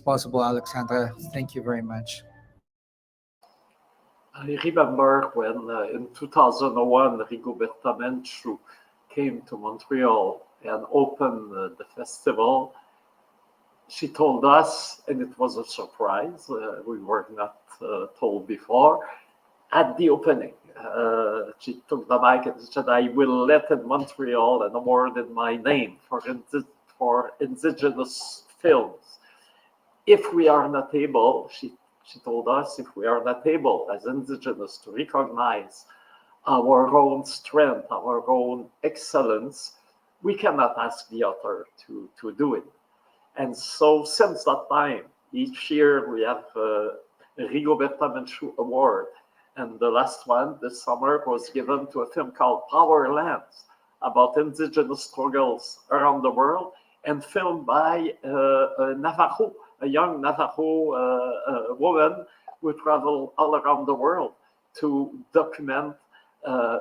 B: possible. Alexandre, thank you very much.
C: I remember when in 2001, Rigoberta Menchú came to Montreal and opened the festival. She told us, and it was a surprise, we were not told before, at the opening. She took the mic and said, I will let in Montreal an award in my name for indigenous films. If we are not able, she told us, if we are not able as indigenous to recognize our own strength, our own excellence, we cannot ask the author to do it. And so since that time, each year we have a Rigoberta Menchú Award. And the last one this summer was given to a film called Power Lands about indigenous struggles around the world and filmed by a Navajo, a young Navajo woman who traveled all around the world to document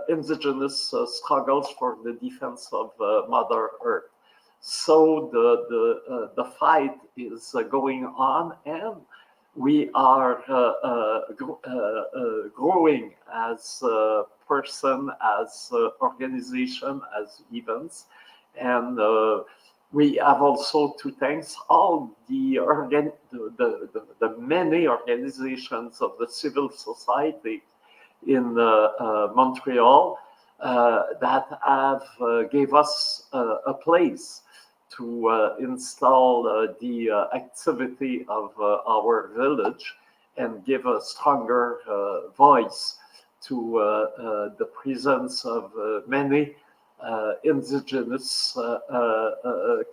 C: indigenous struggles for the defense of Mother Earth. So the fight is going on, and we are growing as a person, as organization, as events, and we have also to thank all the many organizations of the civil society in Montreal that have gave us a place to install the activity of our village and give a stronger voice to the presence of many indigenous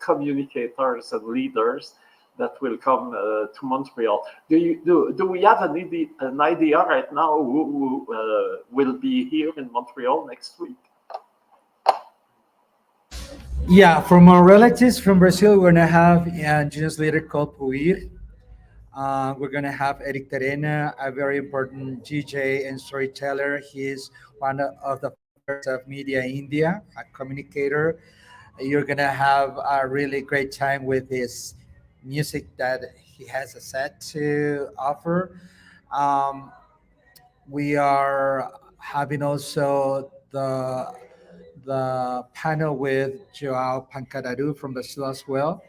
C: communicators and leaders that will come to Montreal. Do we have an idea right now who will be here in Montreal next week?
B: Yeah, from our relatives from Brazil, we're gonna have an indigenous leader called Puir. We're gonna have Eric Terena, a very important DJ and storyteller. He's one of the founders of Media India, a communicator. You're gonna have a really great time with his music that he has a set to offer. Um, we are having also the panel with Joao Pancararu from Brazil as well.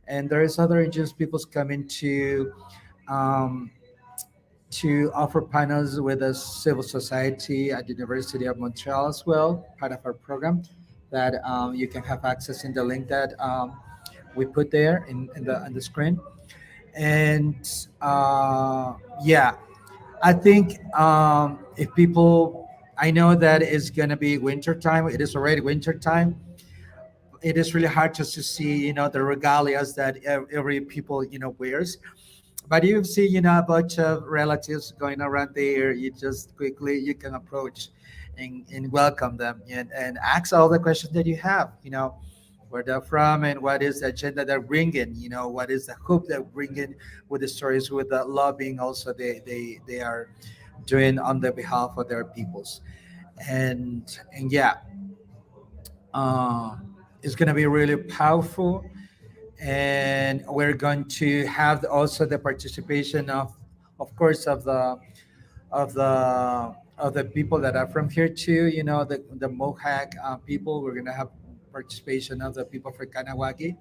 B: And there is other indigenous peoples coming um, to offer panels with the civil society at the University of Montreal as well, part of our program that you can have access in the link that we put there in the screen. And yeah, I think if people, I know that it's gonna be winter time. It is already winter time. It is really hard just to see, the regalias that every people, wears. But you see, a bunch of relatives going around there. You just quickly you can approach and welcome them and ask all the questions that you have. Where they're from and what is the agenda they're bringing. What is the hope they're bringing with the stories, with the lobbying also they are doing on the behalf of their peoples. And yeah, uh, it's going to be really powerful, and we're going to have also the participation of course, of the of the people that are from here too. The Mohawk people. We're going to have participation of the people from Kanawagi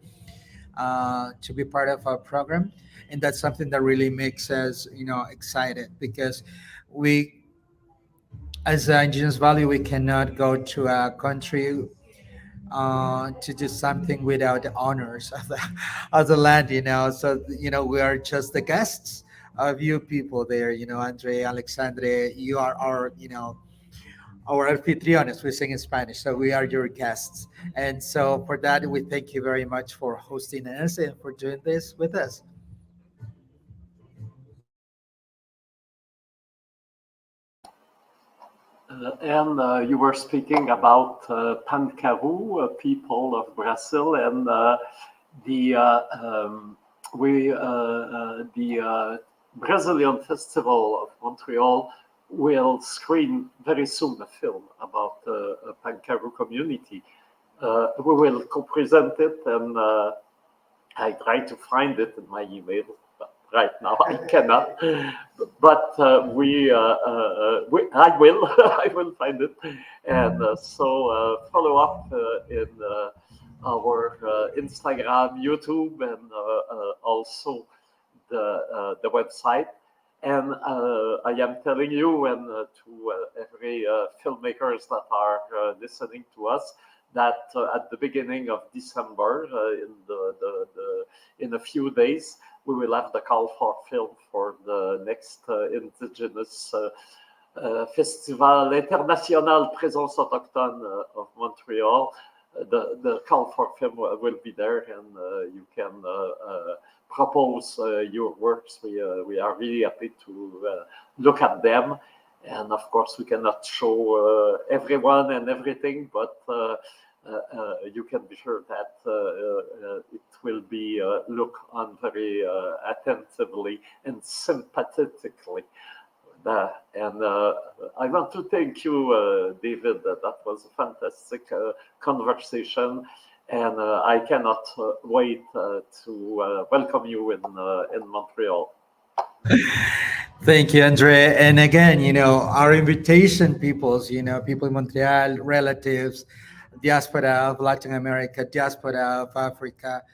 B: to be part of our program, and that's something that really makes us, excited, because we, as Indigenous Valley, we cannot go to a country to do something without the honors of the land. So we are just the guests of you people there. Andre, Alexandre, you are our, our anfitriones. We sing in Spanish, so we are your guests. And so for that, we thank you very much for hosting us and for doing this with us.
C: And you were speaking about Pancaru, people of Brazil, and the Brazilian Festival of Montreal will screen very soon a film about the Pancaru community. We will co-present it, and I try to find it in my email. But right now, I cannot. But I will, I will find it, and so follow up in our Instagram, YouTube, and also the website. And I am telling you, and to every filmmakers that are listening to us, that at the beginning of December, in a few days, we will have the call for film for the next Indigenous Festival International Présence Autochtone of Montreal. The call for film will be there, and you can propose your works. We are really happy to look at them. And of course, we cannot show everyone and everything, but you can be sure that it will be looked on very attentively and sympathetically. And I want to thank you, David. That was a fantastic conversation, and I cannot wait to welcome you in Montreal.
B: Thank you, Andre. And again, our invitation, people in Montreal, relatives, diaspora of Latin America, diaspora of Africa,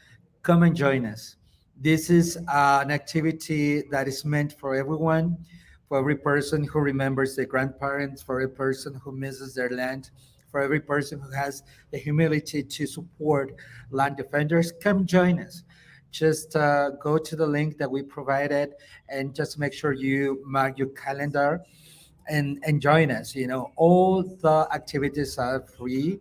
B: come and join us. This is an activity that is meant for everyone, for every person who remembers their grandparents, for every person who misses their land, for every person who has the humility to support land defenders. Come join us. Just go to the link that we provided and just make sure you mark your calendar and join us. All the activities are free.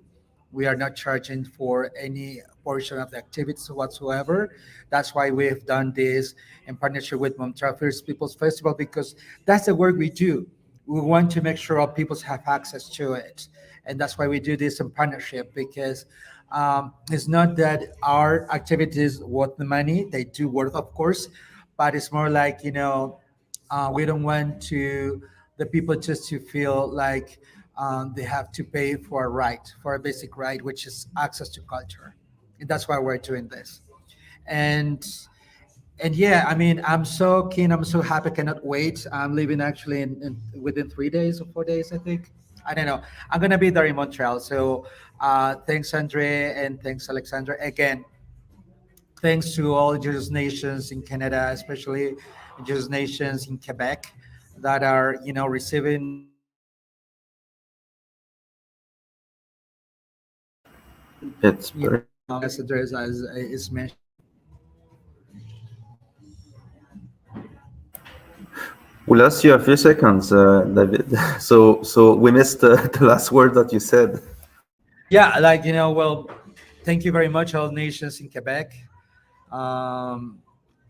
B: We are not charging for any portion of the activities whatsoever. That's why we have done this in partnership with Montreal First Peoples Festival, because that's the work we do. We want to make sure all peoples have access to it, and that's why we do this in partnership. Because it's not that our activities worth the money; they do worth, of course, but it's more like, we don't want to the people just to feel like they have to pay for a right, for a basic right, which is access to culture. And that's why we're doing this. And and yeah, I mean, I'm so keen. I'm so happy. Cannot wait. I'm leaving actually within 3 days or 4 days, I think. I don't know. I'm gonna be there in Montreal. So thanks, Andre, and thanks, Alexandra. Again, thanks to all Indigenous nations in Canada, especially Indigenous nations in Quebec, that are, receiving
A: It's very
B: ambassadors, as is mentioned.
A: We lost you a few seconds, David. So we missed the last word that you said.
B: Yeah, like, well, thank you very much, all nations in Quebec.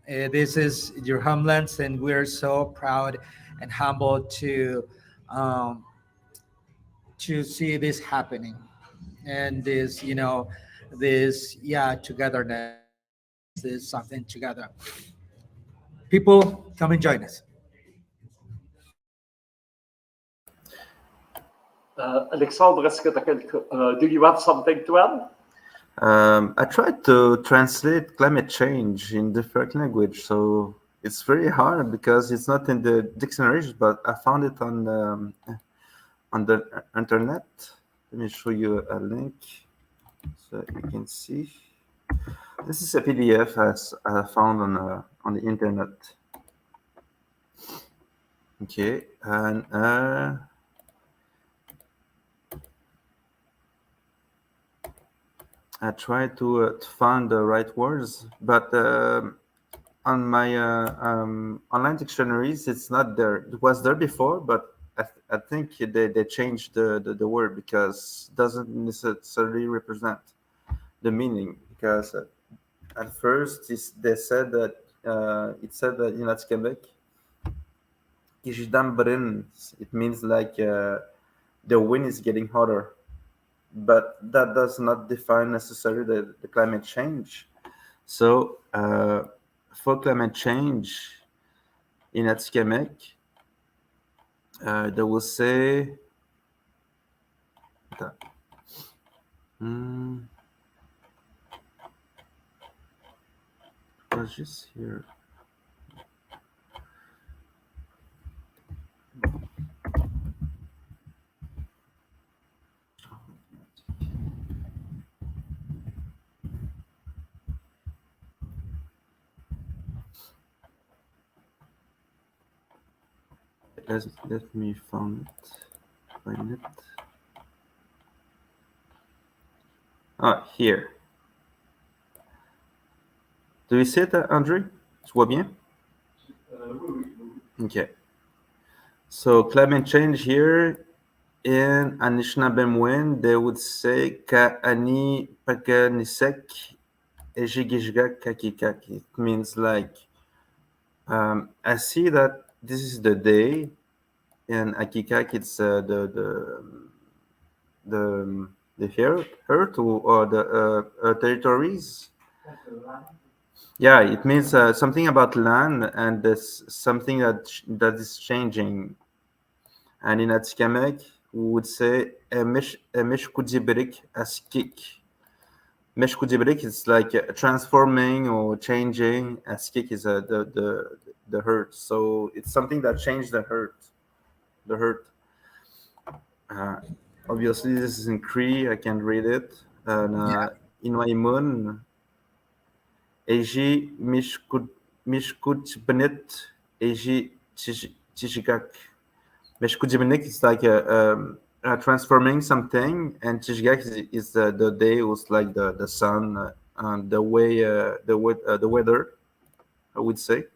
B: This is your homelands, and we're so proud and humbled um, to see this happening, and this, this, yeah, togetherness, this something together. People, come and join us.
C: Alexandre, do you have something to add?
A: I tried to translate climate change in different language, so it's very hard because it's not in the dictionaries, but I found it on the internet. Let me show you a link so you can see. This is a PDF as I found on the internet. Okay, and I tried to find the right words, but on my online dictionaries, it's not there. It was there before, but I think they changed the word because it doesn't necessarily represent the meaning. Because at first they said that it said that in Quebec, it means like the wind is getting hotter, but that does not define necessarily the climate change. So for climate change in Atikamek, they will say that, it was just here. Let me find it. Ah, here. Do you see it, André? Tu vois bien? Okay. So climate change here in Anishinaabe, they would say ka ani pakanisek ejigishgak kakikak. It means like I see that this is the day, and akikak it's the earth or the territories. Yeah, it means something about land, and there's something that is changing. And in Atikamek, we would say emish kudibirik askik. Mesh kudibirik is like transforming or changing. Askik is the hurt. So it's something that changed the hurt. The hurt. Obviously, this is in Cree. I can read it. And in my moon, Eji mishkut benit Eji tishikak. Meshkujimenik is like transforming something, and Tishgak is the day was like the sun and the way the weather, I would say.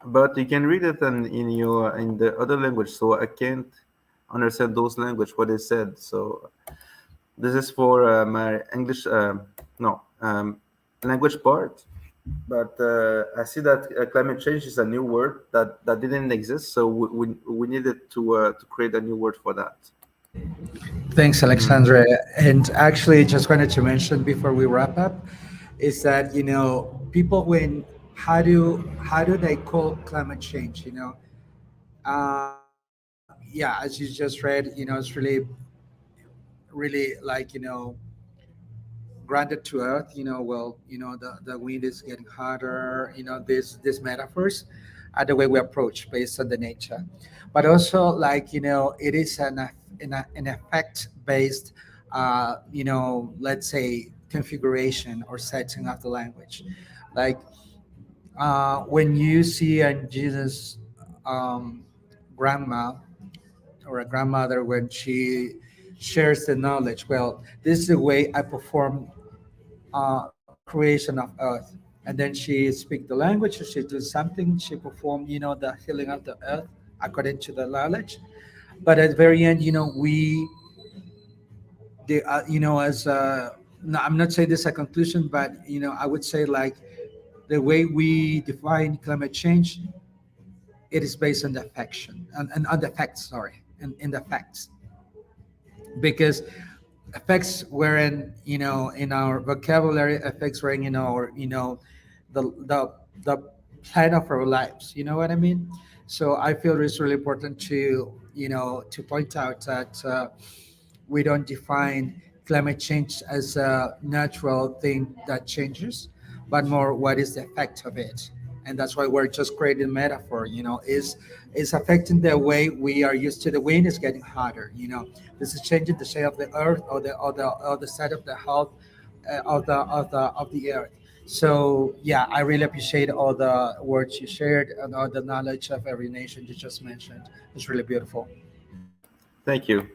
A: But you can read it in the other language, so I can't understand those language what they said. So this is for my English language part. But I see that climate change is a new word that didn't exist, so we needed to create a new word for that.
B: Thanks, Alexandre. And actually, just wanted to mention before we wrap up, is that, people, when how do they call climate change? Yeah, as you just read, it's really like, grounded to earth. Well, the wind is getting hotter. These metaphors are the way we approach based on the nature, but also, like, it is an effect based, let's say, configuration or setting of the language. Like, when you see a Jesus, um, grandma or a grandmother, when she shares the knowledge, well, this is the way I perform creation of earth. And then she speak the language, she do something, she perform, the healing of the earth according to the knowledge. But at the very end, as no, I'm not saying this is a conclusion, but I would say like the way we define climate change, it is based on the faction and on the facts, sorry, and in the facts, because effects were in our vocabulary, effects were in our the plan of our lives. You know what I mean? So I feel it's really important to point out that we don't define climate change as a natural thing that changes, but more what is the effect of it. And that's why we're just creating metaphor. Is affecting the way we are used to. The wind is getting hotter. This is changing the shape of the earth or the side of the health of the earth. So yeah, I really appreciate all the words you shared and all the knowledge of every nation you just mentioned. It's really beautiful.
A: Thank you.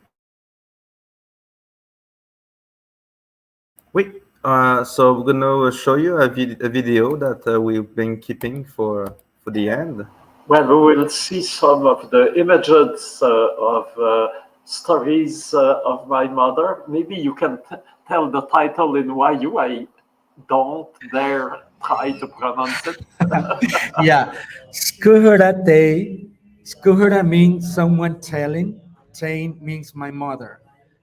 A: Wait, so we're gonna show you a video that we've been keeping for the end.
C: Well, we will see some of the images of stories of my mother. Maybe you can tell the title in Wayuu. I don't dare try to pronounce it.
B: Yeah, Skuhurate. Skuhura means someone telling. Tain means my mother.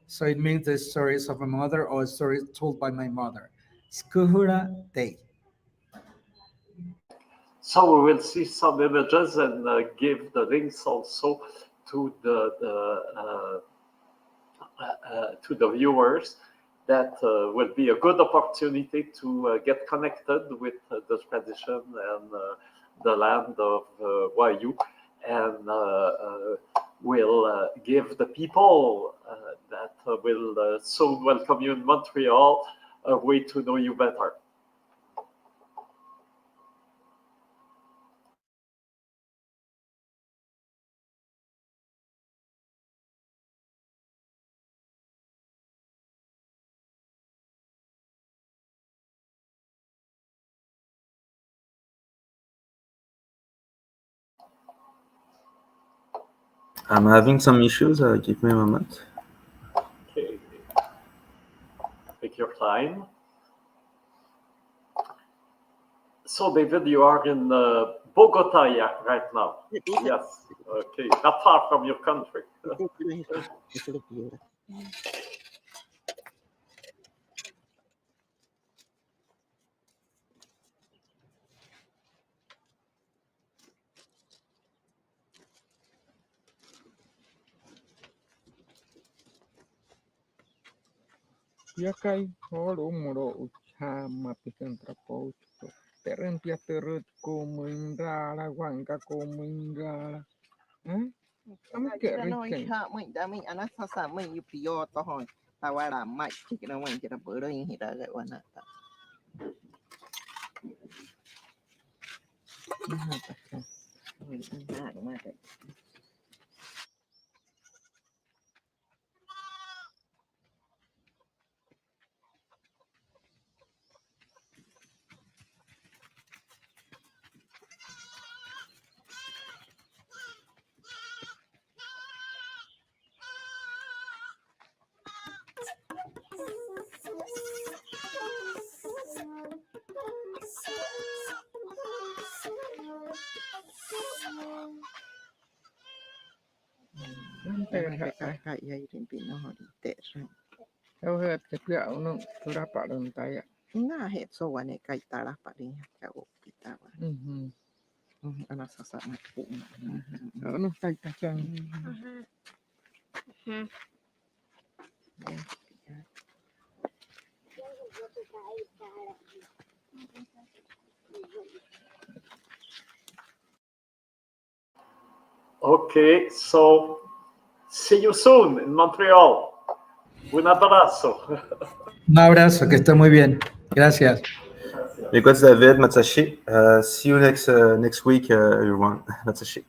B: So it means the stories of my mother or stories told by my mother. Skuhura Te.
C: So we will see some images and give the links also to the viewers. That will be a good opportunity to get connected with the tradition and the land of Wayuu, and will give the people that will soon welcome you in Montreal a way to know you better.
A: I'm having some issues. Give me a moment.
C: Okay. Take your time. So, David, you are in Bogota right now. Yes. Okay. Not far from your country.
D: Yakai holo moro ucha mapikan trapo teren pia terut kumindala wangka kumindala am ke riken
E: mình đã mình ăn sao sao mình yêu pio to hỏi ta qua làm mạnh thì cái nó mình chỉ là bữa đây thì đã gọi là cái dây trên pin nó đi tệ rồi
D: theo hết cái piao nó ra pa đơn tay
E: nga hết số này cái ta là phải đi cái ổ kita ăn sao sao mà cũng
D: nó tay ta chăng
C: Okay, so see you soon in Montreal. Un abrazo.
B: Un abrazo, que esté muy bien. Gracias.
A: Because David, Matsashi. See you next week, everyone. Matsashi.